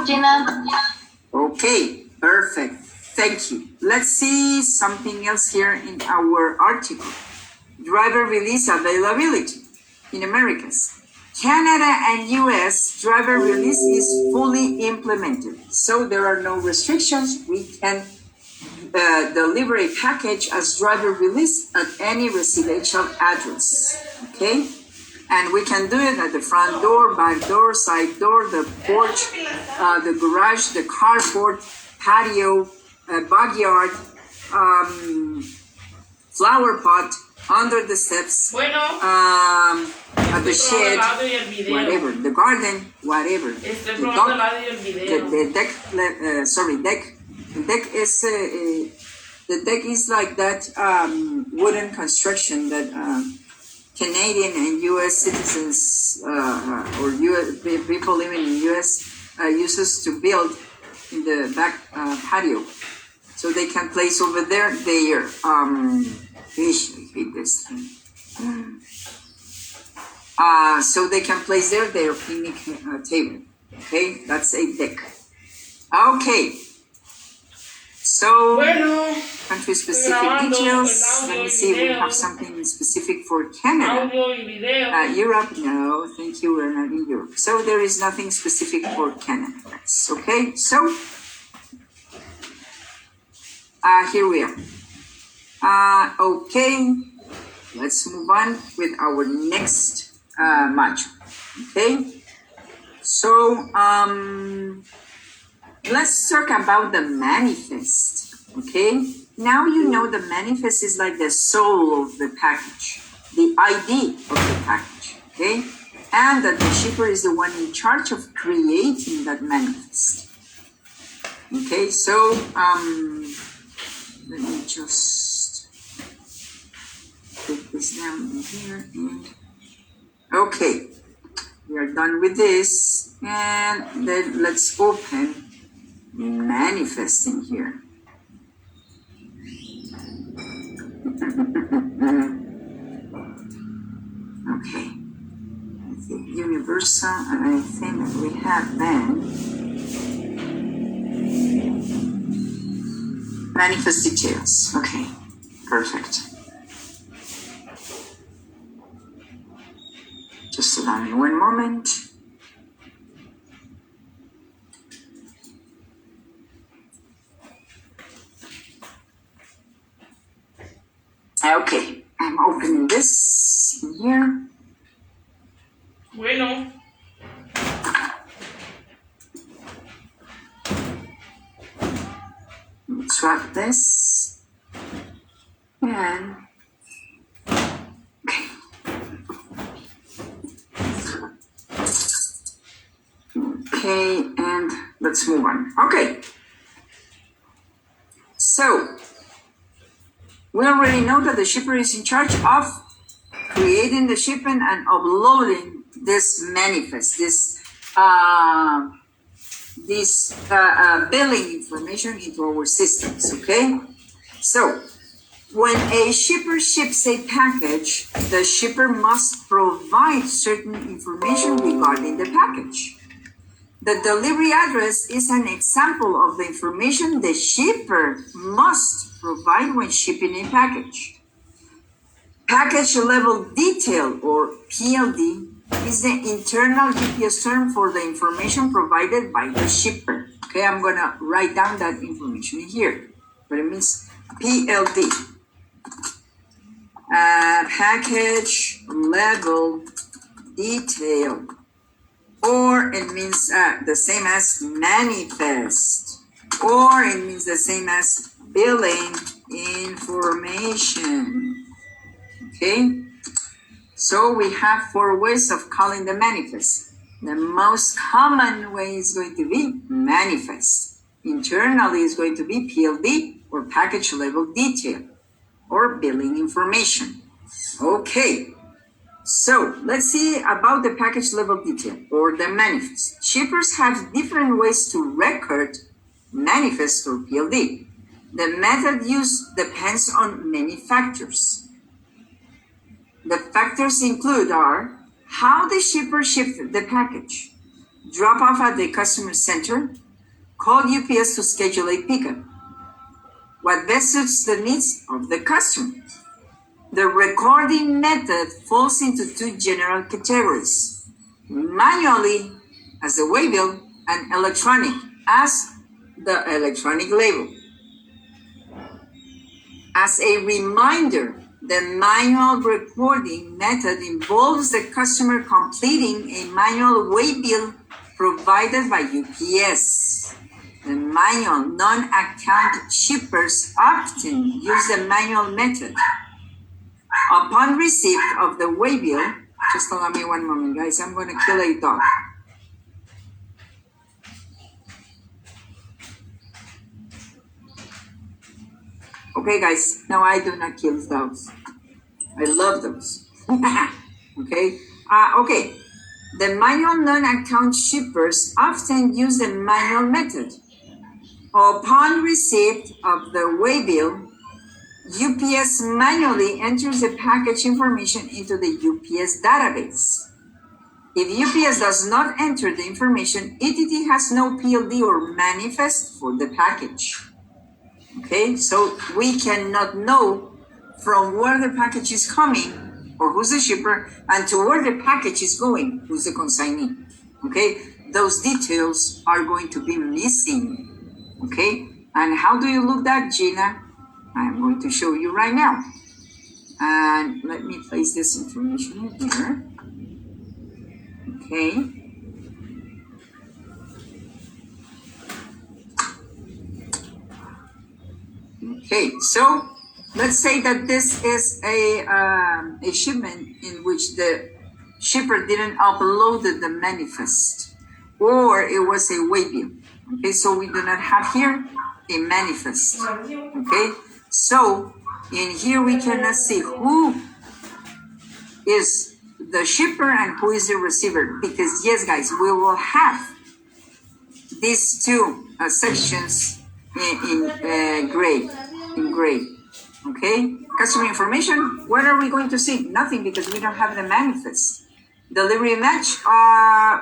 Speaker 3: Gina.
Speaker 1: Okay, perfect. Thank you. Let's see something else here in our article. Driver release availability in Americas. Canada and US driver release is fully implemented. So there are no restrictions. We can deliver a package as driver release at any residential address. Okay? And we can do it at the front door, back door, side door, the porch, the garage, the carport, patio, backyard, flower pot, under the steps, at the shed, whatever, the garden, whatever. The deck. The deck is like that wooden construction that Canadian and U.S. citizens or US people living in the U.S. Uses to build in the back patio, so they can place over there their I hate this thing. So they can place there their picnic table. Okay, that's a deck. Okay. So, country-specific details. Let me see if we have something specific for Canada. Europe, no, thank you, we're not in Europe. So there is nothing specific for Canada. Okay, so here we are. Okay, let's move on with our next module. Okay, so let's talk about the manifest, okay? Now you know the manifest is like the soul of the package, the ID of the package, okay? And that the shipper is the one in charge of creating that manifest. Okay, so let me just put this down in here and okay, we are done with this, and then let's open manifesting here. Okay, Universal, and I think that we have then manifest details. Okay, perfect. Just allow me one moment. Okay, I'm opening this here.
Speaker 5: Bueno.
Speaker 1: Swap this. And okay. Okay, and let's move on. Okay. So we already know that the shipper is in charge of creating the shipment and uploading this manifest, this billing information into our systems, okay? So when a shipper ships a package, the shipper must provide certain information regarding the package. The delivery address is an example of the information the shipper must provide when shipping a package. Package level detail, or PLD, is the internal UPS term for the information provided by the shipper. Okay, I'm gonna write down that information here. But it means PLD. Package level detail. Or it means the same as manifest. Or it means the same as billing information. Okay? So we have 4 ways of calling the manifest. The most common way is going to be manifest. Internally is going to be PLD, or package level detail, or billing information. Okay. So let's see about the package level detail, or the manifest. Shippers have different ways to record manifest or PLD. The method used depends on many factors. The factors include are how the shipper shipped the package, drop off at the customer center, call UPS to schedule a pickup, what best suits the needs of the customer. The recording method falls into 2 general categories: manually as the waybill and electronic as the electronic label. As a reminder, the manual recording method involves the customer completing a manual waybill provided by UPS. The manual non-account shippers often use the manual method. Upon receipt of the waybill, just allow me one moment, guys. I'm going to kill a dog. Okay, guys. No, I do not kill dogs. I love dogs. Okay. Okay. The manual non-account shippers often use the manual method. Upon receipt of the waybill, UPS manually enters the package information into the UPS database. If UPS does not enter the information, ETT has no PLD or manifest for the package. Okay, so we cannot know from where the package is coming or who's the shipper, and to where the package is going, who's the consignee. Okay, those details are going to be missing. Okay, and how do you look that, Gina? I'm going to show you right now. And let me place this information here. Okay. Okay, so let's say that this is a shipment in which the shipper didn't upload the manifest, or it was a waybill. Okay, so we do not have here a manifest. Okay, so in here we cannot see who is the shipper and who is the receiver, because yes, guys, we will have these 2 sections in gray. Okay, customer information. What are we going to see? Nothing, because we don't have the manifest. delivery match.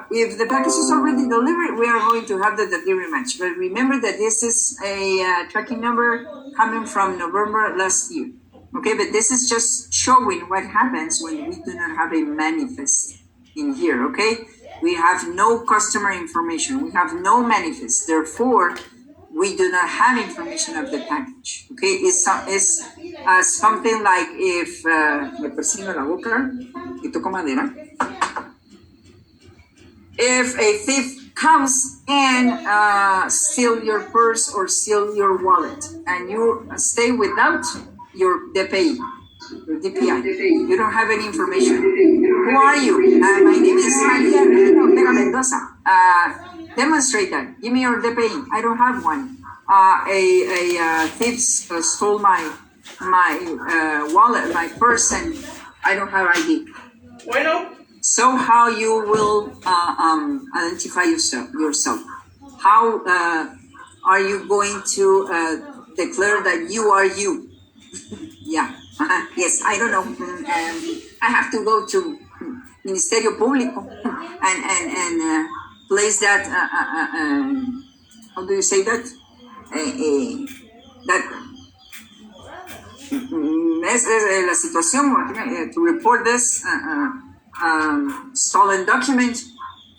Speaker 1: If the package is already delivered, we are going to have the delivery match. But remember that this is a tracking number coming from November last year. Okay, but this is just showing what happens when we do not have a manifest in here, okay? We have no customer information. We have no manifest. Therefore, we do not have information of the package, okay? It's something like if, me persigo la boca y toco madera. If a thief comes and steal your purse or steal your wallet and you stay without your DPI, you don't have any information. Who are you? My name is Maria Ortega Mendoza. Demonstrate that. Give me your DPI. I don't have one. A thief stole my wallet, my purse, and I don't have ID.
Speaker 5: Bueno.
Speaker 1: So how you will identify yourself? How are you going to declare that you are you? Yeah. Yes, I don't know. I have to go to Ministerio Público and place that. How do you say that? That es la situación to report this stolen document,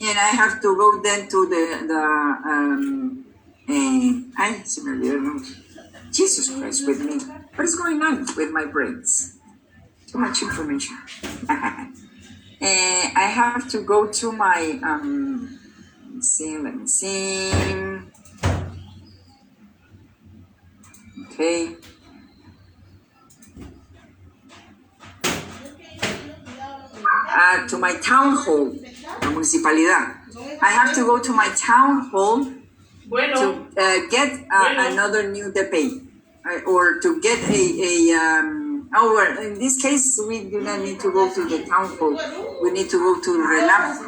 Speaker 1: and I have to go then to Jesus Christ with me. What is going on with my brains? Too much information. I have to go to my let me see. Okay. To my town hall, la municipalidad. I have to go to my town hall to get another new DPI, or to get in this case, we do not need to go to the town hall. We need to go to RENAP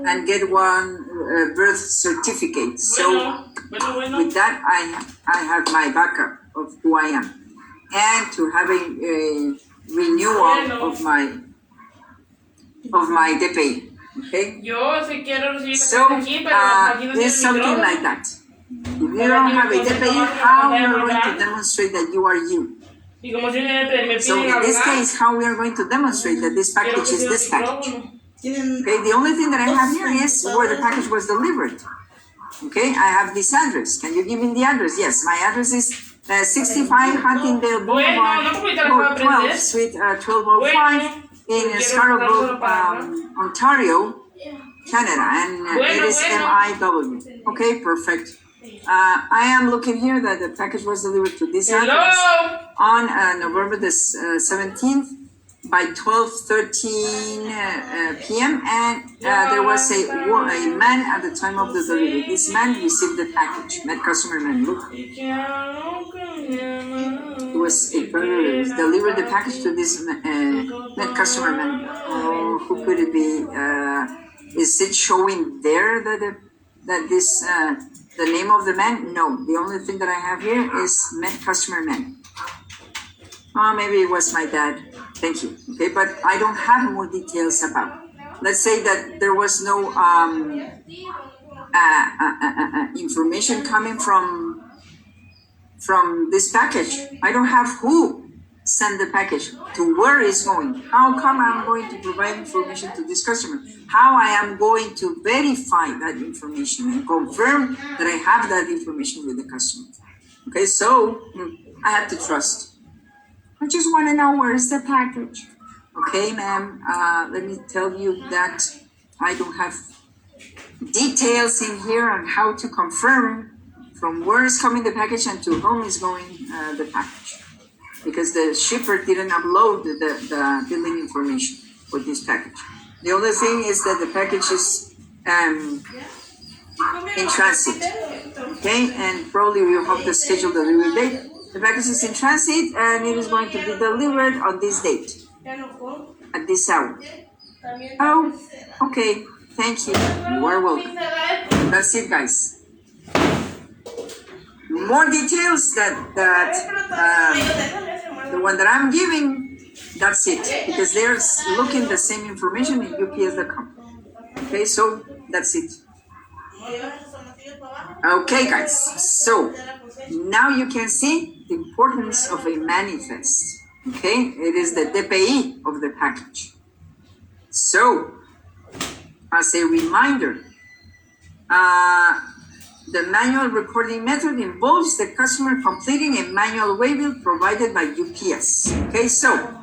Speaker 1: and get one birth certificate. So with that, I have my backup of who I am, and to have a renewal of my DPI. Okay? So there's something like that. If you don't have a DPI, how are you going to demonstrate that you are you? So in this case, how we are going to demonstrate that this package is this package? Okay, the only thing that I have here is where the package was delivered. Okay, I have this address. Can you give me the address? Yes, my address is 65 Huntingdale Boulevard, 12, Suite 1205 in Scarborough, Ontario, Canada, and it is MIW. Okay, perfect. I am looking here that the package was delivered to this address on November the 17th by 12:13 p.m. and there was a man at the time of the delivery. This man received the package. Met customer man. Look, it was delivered the package to this met customer man. Oh, who could it be? Is it showing there that this the name of the man? No, the only thing that I have here is met customer man. Oh, maybe it was my dad. Thank you. Okay, but I don't have more details about. Let's say that there was no information coming from this package. I don't have who sent the package, to where it's going. How come I'm going to provide information to this customer? How I am going to verify that information and confirm that I have that information with the customer. Okay, so I have to trust. I just want to know where is the package. Okay, ma'am, let me tell you that I don't have details in here on how to confirm from where is coming the package and to whom is going the package. Because the shipper didn't upload the billing information for this package. The other thing is that the package is in transit. Okay, and probably we will have to schedule the delivery date. The package is in transit and it is going to be delivered on this date, at this hour. Oh, okay. Thank you. You are welcome. That's it, guys. More details that the one that I'm giving, That's it, because they're looking the same information in UPS.com. Okay, so that's it. Okay, guys, so now you can see the importance of a manifest. Okay, it is the DPI of the package. So, as a reminder, the manual recording method involves the customer completing a manual waybill provided by UPS. Okay, so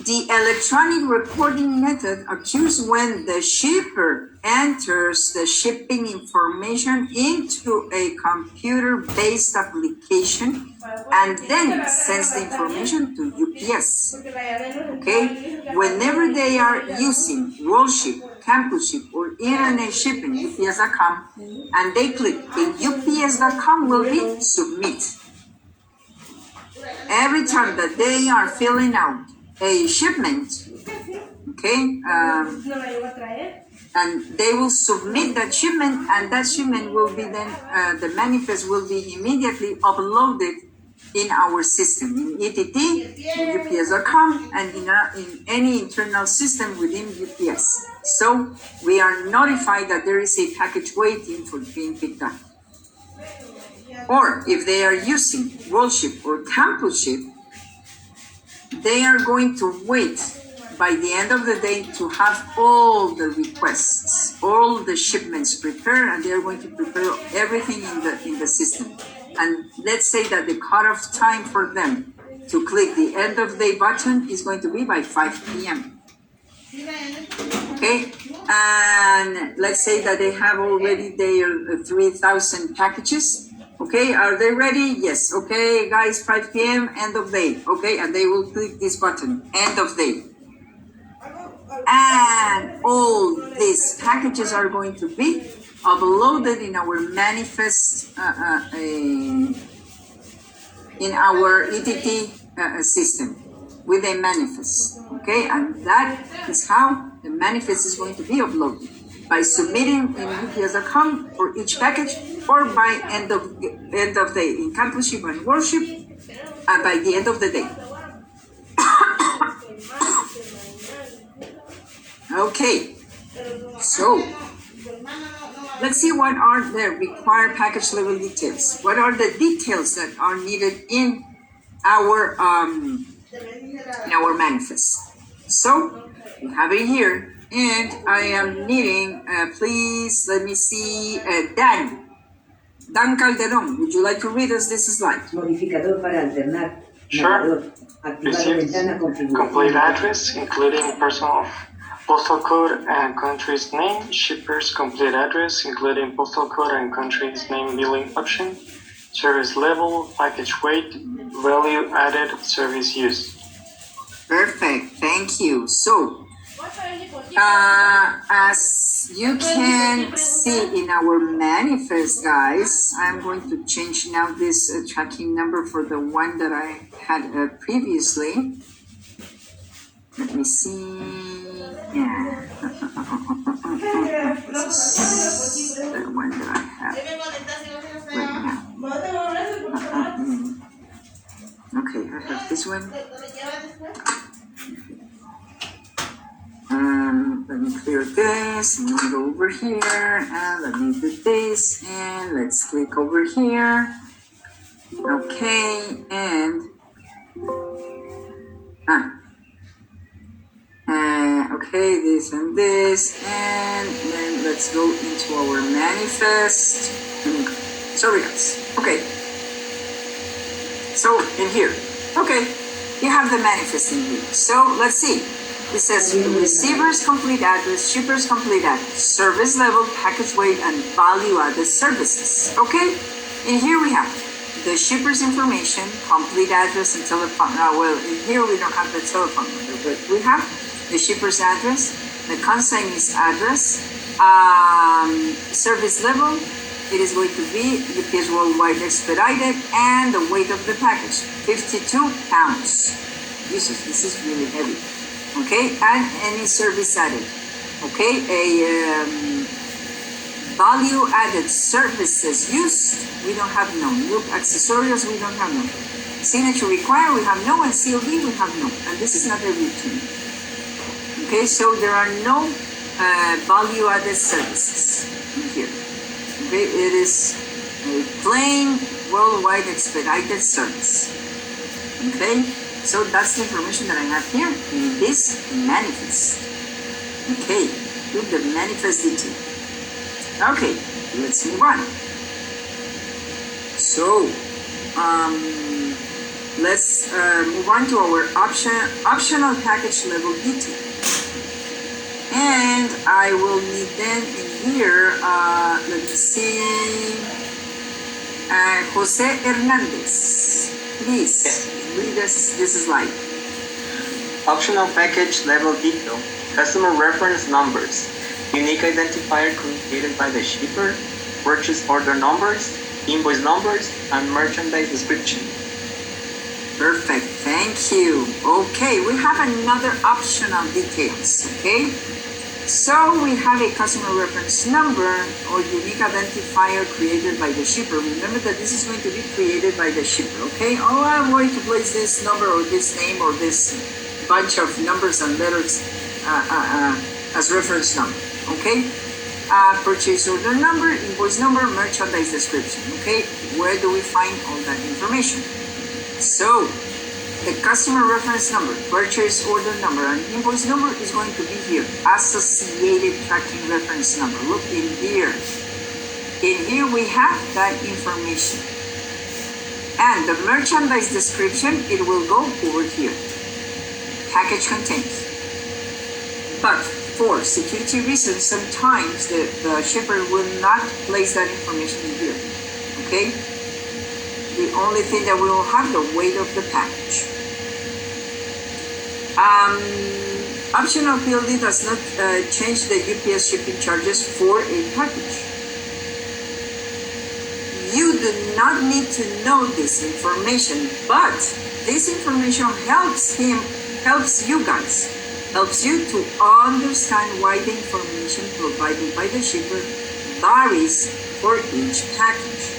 Speaker 1: the electronic recording method occurs when the shipper enters the shipping information into a computer-based application and then sends the information to UPS. Okay? Whenever they are using WorldShip, CampusShip, or Internet Shipping, UPS.com, and they click the UPS.com will be submit. Every time that they are filling out a shipment, okay, and they will submit that shipment, and that shipment will be then, the manifest will be immediately uploaded in our system, in ETT, in UPS.com, and in any internal system within UPS. So we are notified that there is a package waiting for being picked up. Or if they are using WorldShip or CampusShip, they are going to wait by the end of the day to have all the requests, all the shipments prepared, and they are going to prepare everything in the system. And let's say that the cutoff time for them to click the end of day button is going to be by 5 p.m. Okay, and let's say that they have already their 3,000 packages. Okay, are they ready? Yes. Okay, guys, 5 p.m., end of day. Okay, and they will click this button, end of day. And all these packages are going to be uploaded in our manifest, in our ETT system with a manifest. Okay, and that is how the manifest is going to be uploaded, by submitting in UPS.com for each package, or by end of day in CampusShip and WorldShip, by the end of the day. Okay, so let's see what are the required package level details. What are the details that are needed in our manifest? So we have it here, and I am needing, please let me see, Dan Calderon, would you like to read us this slide?
Speaker 8: Modificador para alternar.
Speaker 4: Sure.
Speaker 8: Activar la ventana
Speaker 4: Complete address, including personal postal code and country's name. Shipper's complete address, including postal code and country's name billing option. Service level, package weight, value added, service use.
Speaker 1: Perfect, thank you. So, as you can see in our manifest, guys, I'm going to change now this tracking number for the one that I had previously. Let me see. Yeah. This is the one that I have right now. Okay, I have this one. Let me clear this, and let me go over here, and let me do this, and let's click over here. Okay, and okay, this and this, and then let's go into our manifest. Sorry guys, okay. So in here, okay, you have the manifest in here. So let's see. It says receiver's complete address, shipper's complete address, service level, package weight, and value added services. Okay, and here we have the shipper's information, complete address, and telephone. Well, in here we don't have the telephone number, but we have the shipper's address, the consignee address, service level. It is going to be UPS Worldwide Expedited, and the weight of the package, 52 pounds. Jesus, this is really heavy. Okay, and any service added. Okay, a value-added services used, we don't have none. Look, accessories, we don't have none. Signature required, we have no, and COD, we have no. And this is not a routine. Okay, so there are no value-added services in here. Okay, it is a plain worldwide expedited service. Okay, so that's the information that I have here in this manifest. Okay, look the manifest detail. Okay, let's move on. So, let's move on to our optional package level detail. And I will need then in here, let me see, Jose Hernandez. Please, read this slide.
Speaker 9: Optional package level detail, customer reference numbers, unique identifier created by the shipper, purchase order numbers, invoice numbers, and merchandise description.
Speaker 1: Perfect, thank you. Okay, we have another optional details, okay? So we have a customer reference number or unique identifier created by the shipper. Remember that this is going to be created by the shipper, okay? Oh, I'm going to place this number or this name or this bunch of numbers and letters as reference number, okay? Purchase order number, invoice number, merchandise description, okay? Where do we find all that information? So, the customer reference number, purchase order number, and invoice number is going to be here. Associated tracking reference number. Look in here. In here we have that information. And the merchandise description, it will go over here. Package contains. But for security reasons, sometimes the shipper will not place that information in here. Okay? The only thing that we will have the weight of the package. Optional PLD does not change the UPS shipping charges for a package. You do not need to know this information, but this information helps you guys, helps you to understand why the information provided by the shipper varies for each package.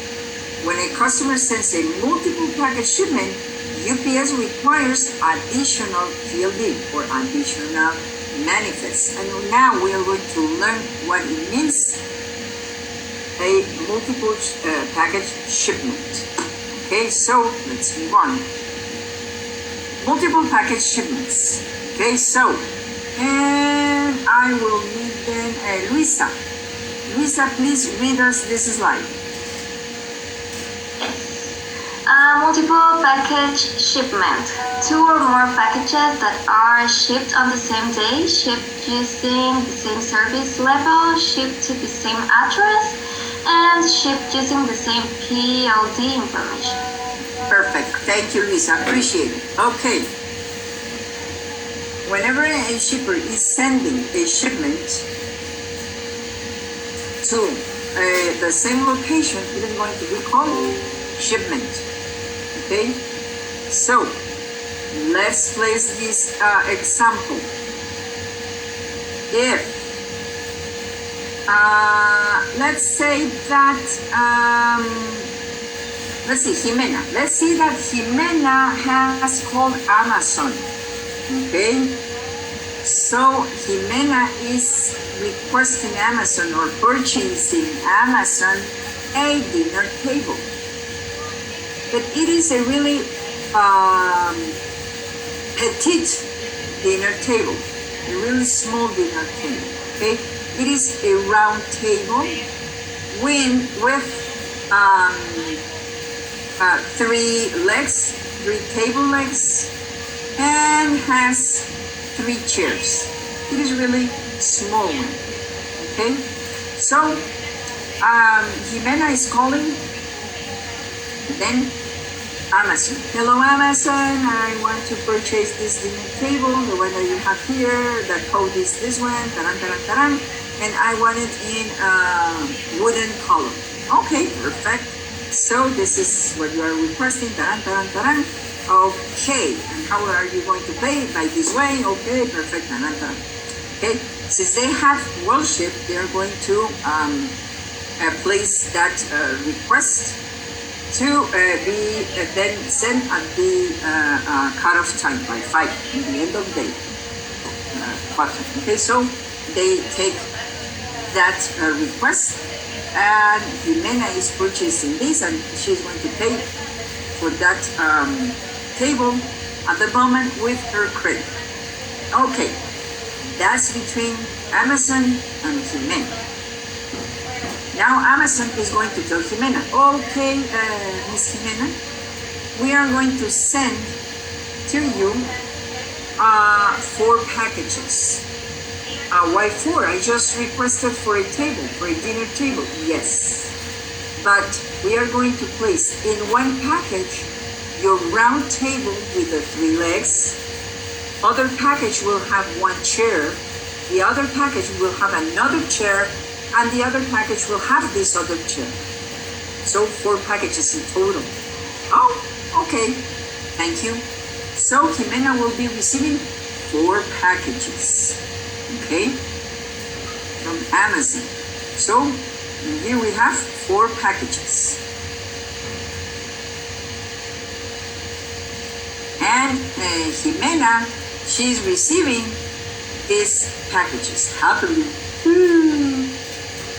Speaker 1: When a customer sends a multiple package shipment, UPS requires additional PLD or additional manifests. And now we are going to learn what it means, a multiple package shipment. Okay, so let's move on. Multiple package shipments. Okay, so, and I will need then Luisa. Luisa, please read us this slide.
Speaker 3: Multiple package shipment. 2 or more packages that are shipped on the same day, shipped using the same service level, shipped to the same address, and shipped using the same PLD information.
Speaker 1: Perfect. Thank you, Lisa. Appreciate it. Okay. Whenever a shipper is sending a shipment to the same location, it is going to be called shipment. Okay? So, let's place this example. If, let's say that, let's see, Jimena. Let's see that Jimena has called Amazon. Okay? So, Jimena is requesting Amazon or purchasing Amazon a dinner table. But it is a really petite dinner table, a really small dinner table, okay? It is a round table with 3 table legs, and has 3 chairs. It is really small one, okay? So, Jimena is calling, then Amazon. Hello Amazon, I want to purchase this dinner table, the one that you have here, the code is this one, taran, taran, taran, and I want it in wooden color. Okay, perfect. So this is what you are requesting, taran, taran, taran. Okay, and how are you going to pay? By this way? Okay, perfect, taran, taran. Okay, since they have well shipped, they are going to place that request to be then sent at the cutoff time by 5 at the end of the day. Okay, so they take that request, and Jimena is purchasing this, and she's going to pay for that table at the moment with her credit. Okay, that's between Amazon and Jimena. Now Amazon is going to tell Jimena, okay, Miss Jimena, we are going to send to you 4 packages. Why 4? I just requested for a table, for a dinner table. Yes, but we are going to place in one package your round table with the 3 legs. Other package will have 1 chair. The other package will have another chair, and the other package will have this other chair. So 4 packages in total. Oh, okay. Thank you. So Jimena will be receiving 4 packages. Okay? From Amazon. So here we have 4 packages. And Jimena, she's receiving these packages happily.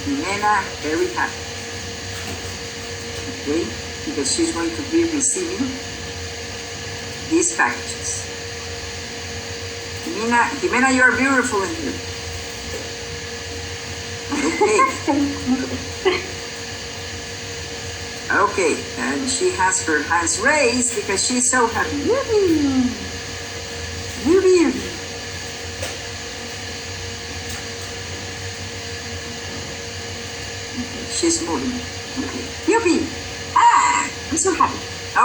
Speaker 1: Jimena, very happy. Okay, because she's going to be receiving these packages. Jimena, you are beautiful in here. Okay. Okay, and she has her hands raised because she's so happy. Yippee! Yippee! She's moving. Okay. Yippee! Ah! I'm so happy.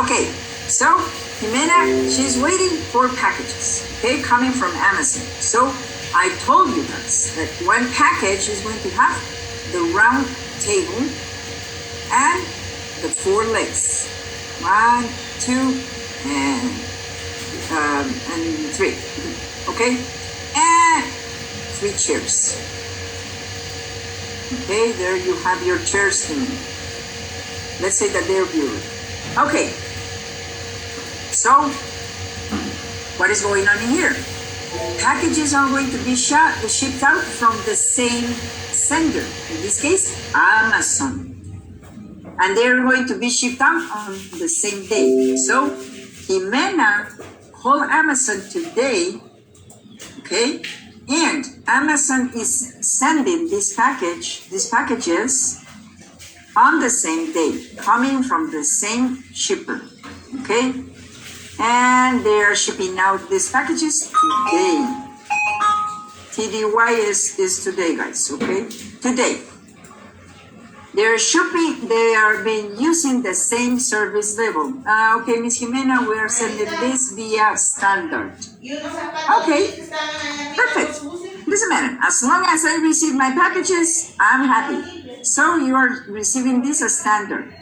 Speaker 1: Okay, so Jimena, she's waiting for packages. Okay, coming from Amazon. So I told you guys that one package is going to have the round table and the 4 legs. 1, 2, and 3. Okay, and 3 chairs. Okay, there you have your chairs. Let's say that they're beautiful. Okay, so what is going on in here? Packages are going to be shipped out from the same sender. In this case, Amazon. And they're going to be shipped out on the same day. So Jimena called Amazon today, okay? And Amazon is sending these packages on the same day, coming from the same shipper, okay? And they are shipping out these packages today. TDY is today, guys, okay? Today. They are being using the same service level. Okay, Miss Jimena, we are sending this via standard. Okay, perfect. Doesn't matter. As long as I receive my packages, I'm happy. So you are receiving this as standard.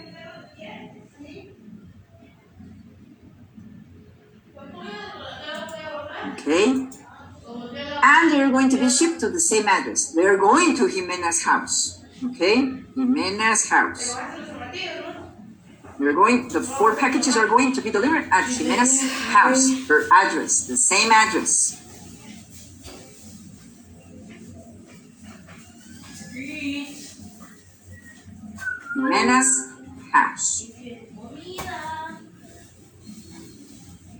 Speaker 1: Okay. And they're going to be shipped to the same address. They're going to Jimena's house. Okay, Jimena's house. The 4 packages are going to be delivered at Jimena's house, her address, the same address. Jimena's house.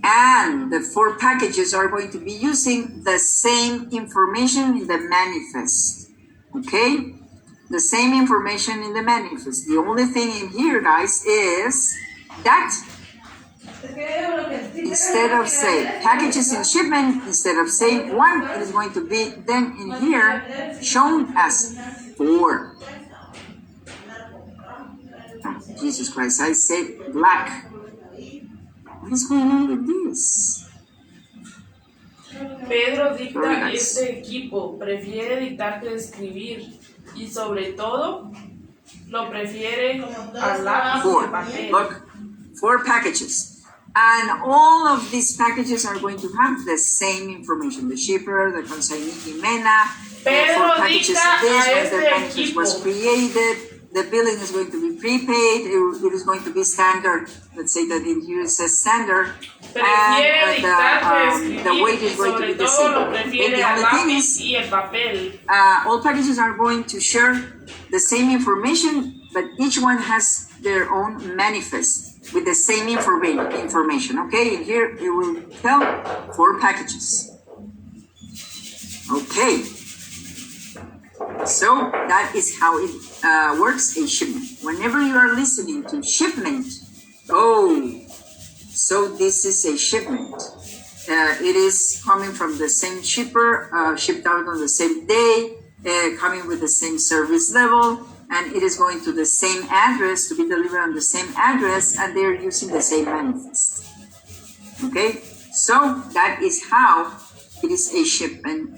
Speaker 1: And the 4 packages are going to be using the same information in the manifest. Okay? The same information in the manifest. The only thing in here, guys, is that instead of saying packages in shipment, instead of saying 1, it is going to be then in here shown as 4. Oh, Jesus Christ, I said black. What is going on with this?
Speaker 5: Pedro dicta este equipo, prefiere dictar que escribir y sobre todo lo prefiere al lápiz y papel.
Speaker 1: Look, 4 packages. And all of these packages are going to have the same information. The shipper, the consignee Jimena, 4 packages this, when the package was created, the billing is going to be prepaid, it is going to be standard. Let's say that it uses standard.
Speaker 5: Prefiere
Speaker 1: And
Speaker 5: dictar que
Speaker 1: the weight
Speaker 5: escribir
Speaker 1: is
Speaker 5: y
Speaker 1: going to
Speaker 5: sobre
Speaker 1: be the
Speaker 5: todo
Speaker 1: same.
Speaker 5: lo
Speaker 1: Okay,
Speaker 5: prefiere
Speaker 1: the
Speaker 5: al
Speaker 1: only thing
Speaker 5: lápiz
Speaker 1: is,
Speaker 5: y el papel.
Speaker 1: all packages are going to share the same information, but each one has their own manifest with the same information. Okay, and here it will tell 4 packages. Okay, so that is how it works, a shipment. Whenever you are listening to shipment, oh, so this is a shipment. It is coming from the same shipper, shipped out on the same day, coming with the same service level, and it is going to the same address to be delivered on the same address, and they're using the same manifest. Okay, so that is how it is a shipment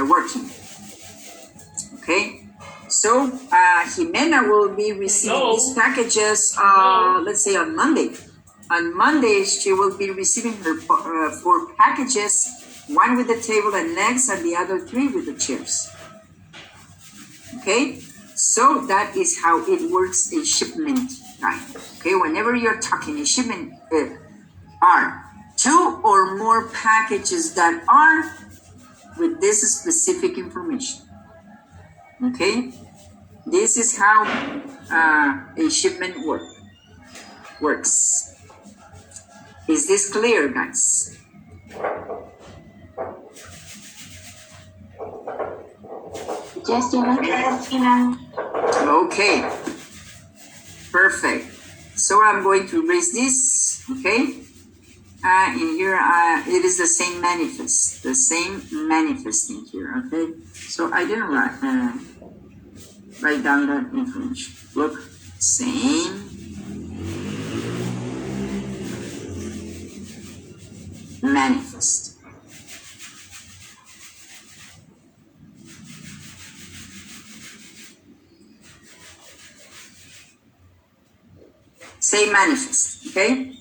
Speaker 1: working. Okay, so Jimena will be receiving these packages, let's say on Monday. On Monday, she will be receiving her 4 packages, 1 with the table and legs, and the other 3 with the chairs. Okay, so that is how it works, a shipment time. Okay, whenever you're talking a shipment, are 2 or more packages that are with this specific information. Okay, this is how a shipment works. Is this clear, guys?
Speaker 7: Yes, Gina.
Speaker 1: Okay, perfect. So I'm going to erase this, okay? In here, it is the same manifest in here, okay? So I didn't write down that information. Look, same manifest. Same manifest, okay?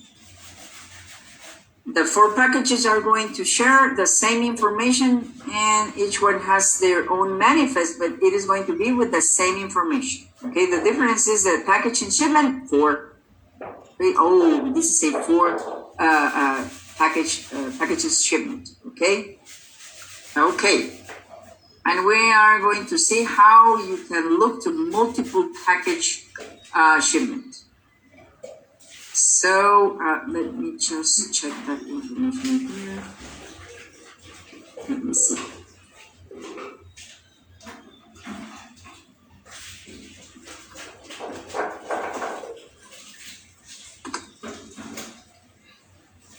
Speaker 1: The 4 packages are going to share the same information, and each one has their own manifest, but it is going to be with the same information. Okay, the difference is the package and shipment 4. Okay, oh, this is a 4 packages shipment. Okay, okay, and we are going to see how you can look to multiple package shipment. So let me just check that information here. Let me see.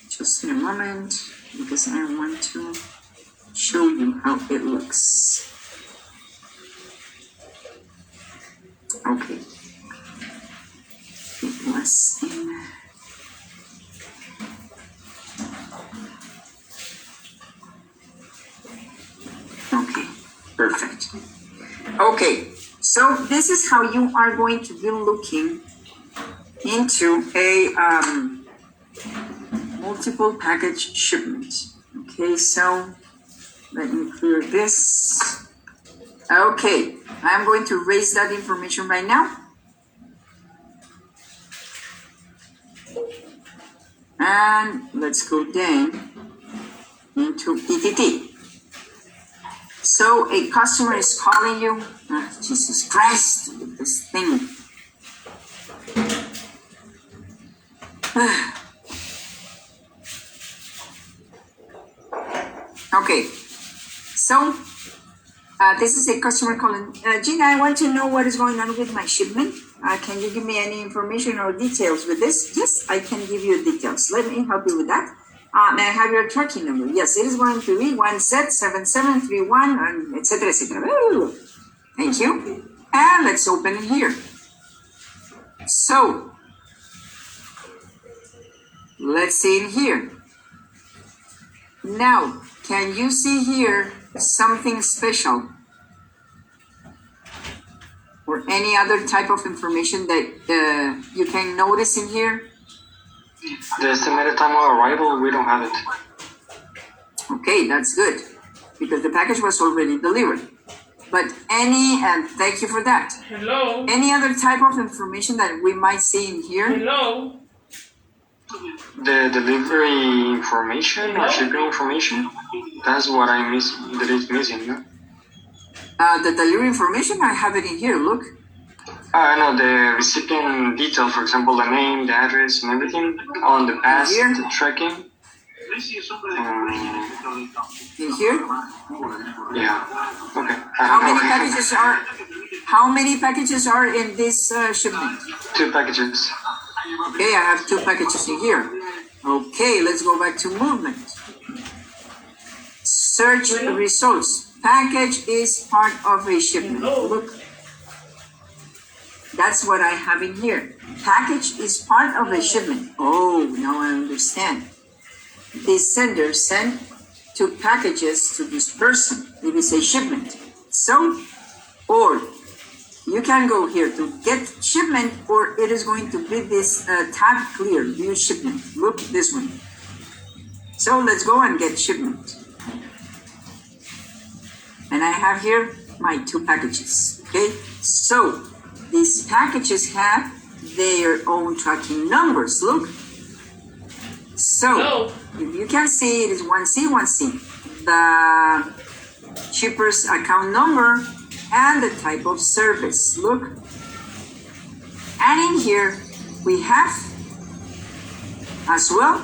Speaker 1: Just in a moment, because I want to show you how it looks. Okay. It was in. Okay, perfect. Okay, so this is how you are going to be looking into a multiple package shipment. Okay, so let me clear this. Okay, I'm going to erase that information right now. And let's go then into ETT. So a customer is calling you. Jesus Christ, with this thing. Okay, so this is a customer calling. Gina, I want to know what is going on with my shipment. Can you give me any information or details with this? Yes, I can give you details. Let me help you with that. May I have your tracking number? Yes, it is going to be 1Z7731 and etc. etc. Thank you. And let's open it here. So let's see in here. Now, can you see here something special? Or any other type of information that you can notice in here?
Speaker 4: The estimated time of arrival, we don't have it.
Speaker 1: Okay, that's good, because the package was already delivered. But and thank you for that.
Speaker 5: Hello.
Speaker 1: Any other type of information that we might see in here?
Speaker 5: Hello.
Speaker 4: The delivery information or shipping information. That's what I miss. That is missing. No?
Speaker 1: The delivery information, I have it in here. Look.
Speaker 4: No, the recipient detail, for example, the name, the address, and everything on the past
Speaker 1: Here?
Speaker 4: tracking.
Speaker 1: In here?
Speaker 4: Yeah. Okay.
Speaker 1: How many packages are in this shipment?
Speaker 4: 2 packages.
Speaker 1: Okay, I have 2 packages in here. Okay, let's go back to movement. Search results. Package is part of a shipment. Look. That's what I have in here. Package is part of a shipment. Oh, now I understand. The sender sent 2 packages to this person. It is a shipment. So, or you can go here to get shipment, or it is going to be this tab clear, view shipment. Look, this one. So let's go and get shipment. And I have here my 2 packages. Okay, so these packages have their own tracking numbers. Look. So, if you can see, it is 1C, 1C. The shipper's account number and the type of service. Look. And in here, we have as well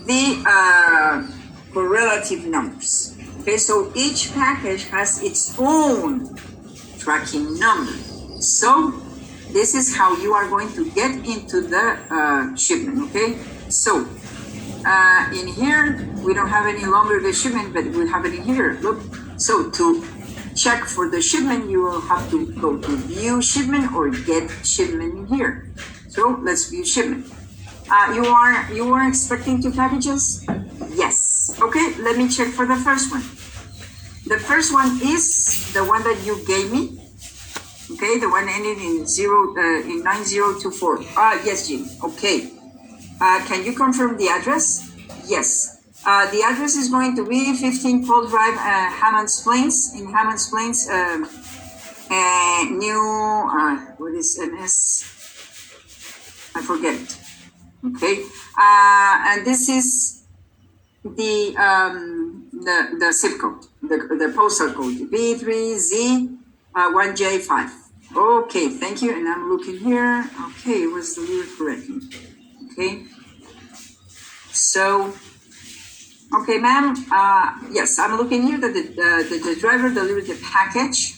Speaker 1: the correlative numbers. Okay, so each package has its own tracking number. So this is how you are going to get into the shipment. Okay, so in here we don't have any longer the shipment, but we have it in here. Look, so to check for the shipment, you will have to go to view shipment or get shipment in here. So let's view shipment. You were expecting 2 packages? Yes. Okay, let me check for the first one. The first one is the one that you gave me. Okay, the one ending in 9024. Yes, Jim. Okay. Can you confirm the address? Yes. The address is going to be 15 Paul Drive, Hammonds Plains. In Hammonds Plains, what is NS? I forget it. Okay. And this is the zip code, the postal code, B3Z 1J5. Okay, thank you. And I'm looking here. Okay, it was delivered correctly. Okay. So, okay, ma'am. Yes, I'm looking here that the driver delivered the package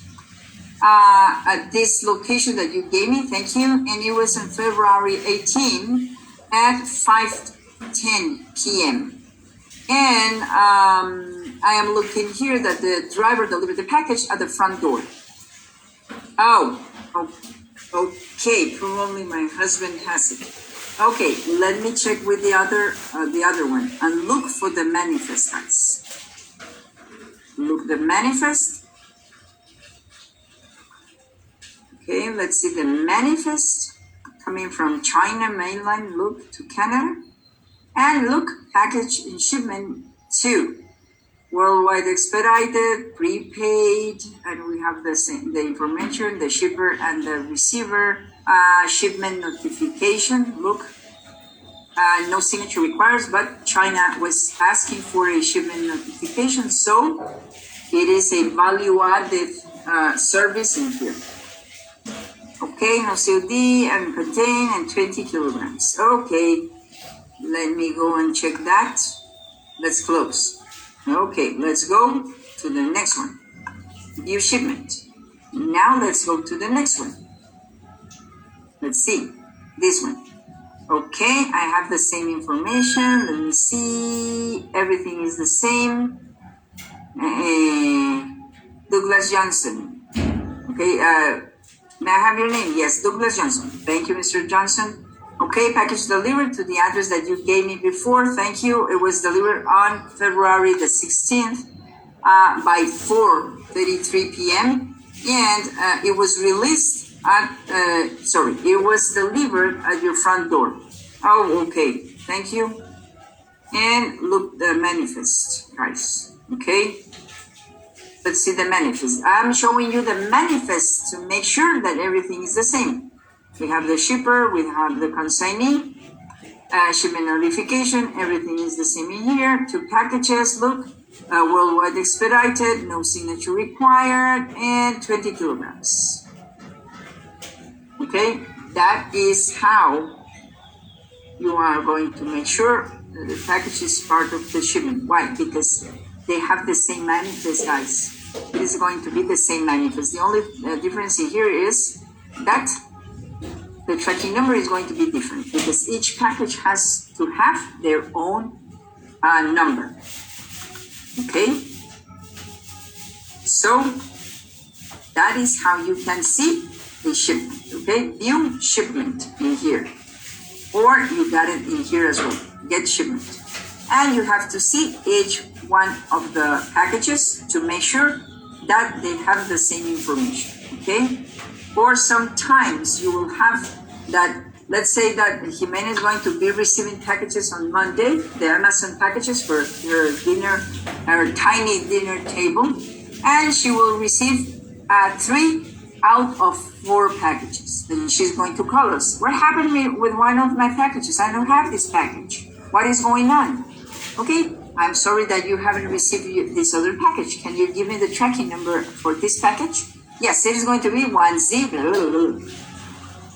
Speaker 1: at this location that you gave me. Thank you. And it was on February 18 at 5:10 p.m. And I am looking here that the driver delivered the package at the front door. Oh, okay. Probably my husband has it. Okay, let me check with the other one and look for the manifest, guys. Look the manifest. Okay, let's see the manifest coming from China mainland. Look to Canada, and look package and shipment 2. Worldwide expedited, prepaid, and we have the information, the shipper and the receiver, shipment notification. Look, no signature requires, but China was asking for a shipment notification, so it is a value-added service in here. Okay, no COD and contain and 20 kilograms. Okay, let me go and check that. Let's close. Okay, let's go to the next one. View shipment. Now let's go to the next one. Let's see. This one. Okay, I have the same information. Let me see. Everything is the same. Douglas Johnson. Okay, may I have your name? Yes, Douglas Johnson. Thank you, Mr. Johnson. Okay, package delivered to the address that you gave me before. Thank you. It was delivered on February the 16th by 4:33 p.m. And it was released at, it was delivered at your front door. Oh, okay. Thank you. And look the manifest, guys. Okay. Let's see the manifest. I'm showing you the manifest to make sure that everything is the same. We have the shipper, we have the consignee, shipment notification, everything is the same in here. 2 packages, look, worldwide expedited, no signature required, and 20 kilograms. Okay, that is how you are going to make sure that the package is part of the shipment. Why? Because they have the same manifest, guys. It is going to be the same manifest. The only difference here is that the tracking number is going to be different because each package has to have their own number. Okay? So that is how you can see the shipment. Okay? View shipment in here. Or you got it in here as well. Get shipment. And you have to see each one of the packages to make sure that they have the same information. Okay? Or sometimes you will have that, let's say that Jimena is going to be receiving packages on Monday, the Amazon packages for her dinner, her tiny dinner table, and she will receive 3 out of 4 packages. Then she's going to call us. What happened with one of my packages? I don't have this package. What is going on? Okay, I'm sorry that you haven't received this other package. Can you give me the tracking number for this package? Yes, it is going to be 10.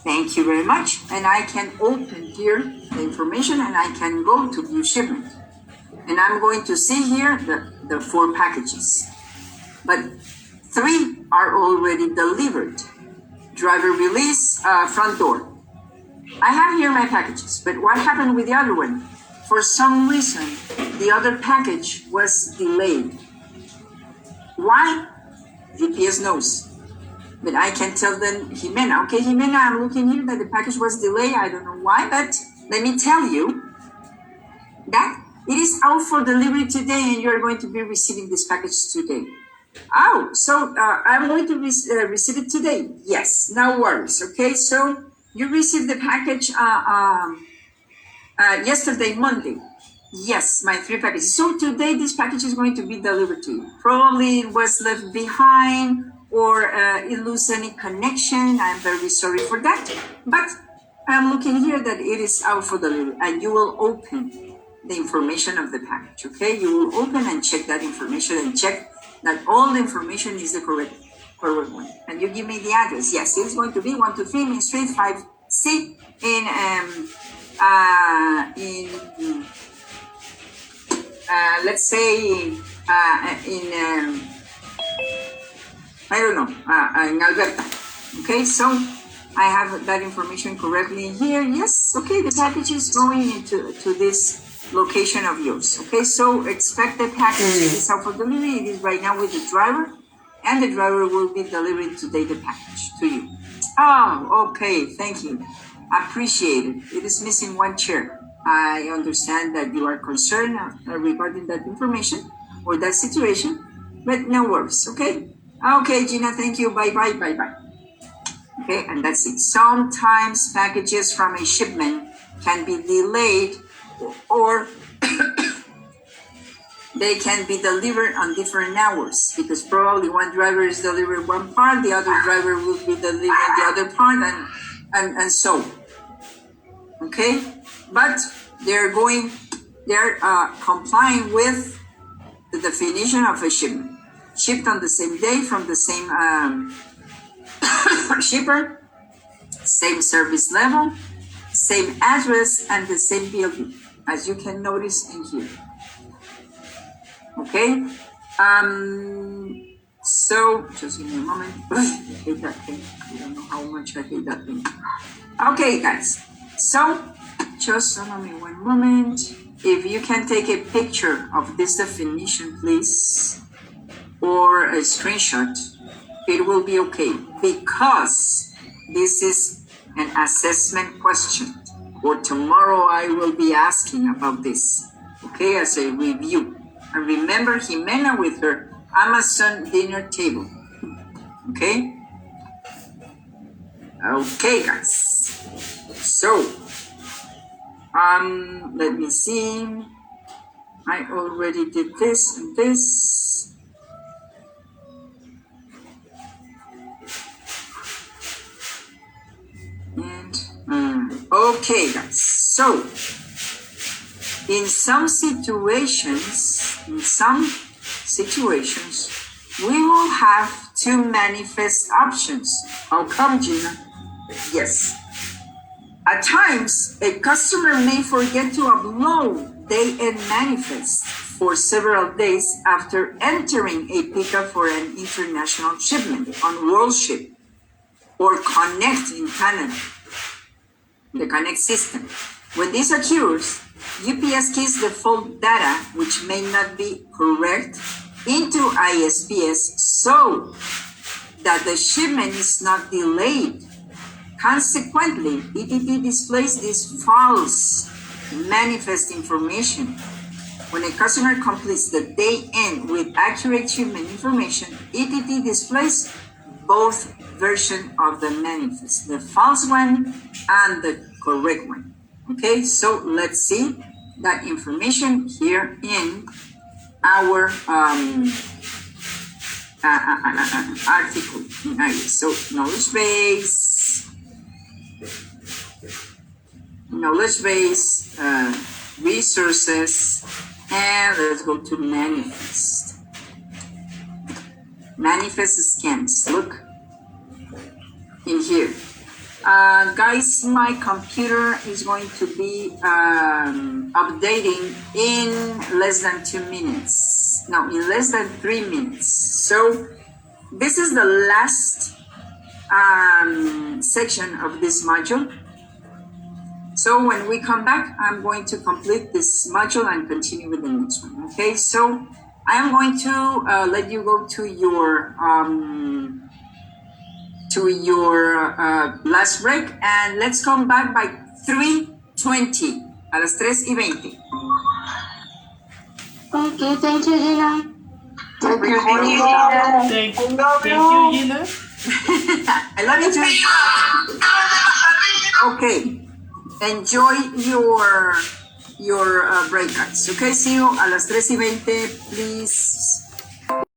Speaker 1: Thank you very much. And I can open here the information and I can go to view shipment. And I'm going to see here the 4 packages. But 3 are already delivered. Driver release, front door. I have here my packages, but what happened with the other one? For some reason, the other package was delayed. Why? GPS knows. But I can tell them, Jimena, okay, Jimena, I'm looking here that the package was delayed. I don't know why, but let me tell you that it is out for delivery today and you're going to be receiving this package today. Oh, so I'm going to receive it today. Yes, no worries. Okay, so you received the package yesterday, Monday. Yes, my 3 packages. So today this package is going to be delivered to you. Probably it was left behind or it lose any connection. I'm very sorry for that. But I'm looking here that it is out for delivery and you will open the information of the package, okay? You will open and check that information and check that all the information is the correct one. And you give me the address. Yes, it's going to be 123 Main Street 5C in let's say in I don't know, in Alberta. Okay, so I have that information correctly here. Yes, okay, the package is going into this location of yours. Okay, so expect the package is out for delivery. It is right now with the driver, and the driver will be delivering today the package to you. Oh, okay, thank you. Appreciate it. It is missing 1 chair. I understand that you are concerned regarding that information or that situation, but no worries, okay? Okay, Gina, thank you. Bye-bye, bye-bye. Okay, and that's it. Sometimes packages from a shipment can be delayed or they can be delivered on different hours because probably one driver is delivering one part, the other driver will be delivering the other part, and so. Okay, but they're complying with the definition of a shipment. Shipped on the same day from the same shipper, same service level, same address, and the same building, as you can notice in here. Okay, so just give me a moment. I hate that thing. I don't know how much I hate that thing. Okay, guys, so just allow me 1 moment. If you can take a picture of this definition, please, or a screenshot, it will be okay because this is an assessment question. Or tomorrow I will be asking about this, okay, as a review. And remember Jimena with her Amazon dinner table, okay? Okay, guys. So, let me see. I already did this and this. Okay, guys, so in some situations, we will have two manifest options. How come, Gina? Yes. At times, a customer may forget to upload day-end manifest for several days after entering a pickup for an international shipment on WorldShip or Connect in Canada, the Connect system. When this occurs, UPS keys the default data, which may not be correct, into ISPS so that the shipment is not delayed. Consequently, ETT displays this false manifest information. When a customer completes the day end with accurate shipment information, ETT displays both versions of the manifest, the false one and the correct one. Okay, so let's see that information here in our article. So knowledge base, resources, and let's go to manifest. Manifest scans. Look in here. Guys, my computer is going to be updating in less than 2 minutes. No, in less than 3 minutes. So this is the last section of this module. So when we come back, I'm going to complete this module and continue with the next one. Okay, so I am going to let you go to your last break, and let's come back by 3:20, a las 3:20.
Speaker 3: Okay, thank you, Gina.
Speaker 5: Thank you, Gina.
Speaker 1: I love you too. Okay, enjoy your break, guys. Okay, see you a las 3:20, please.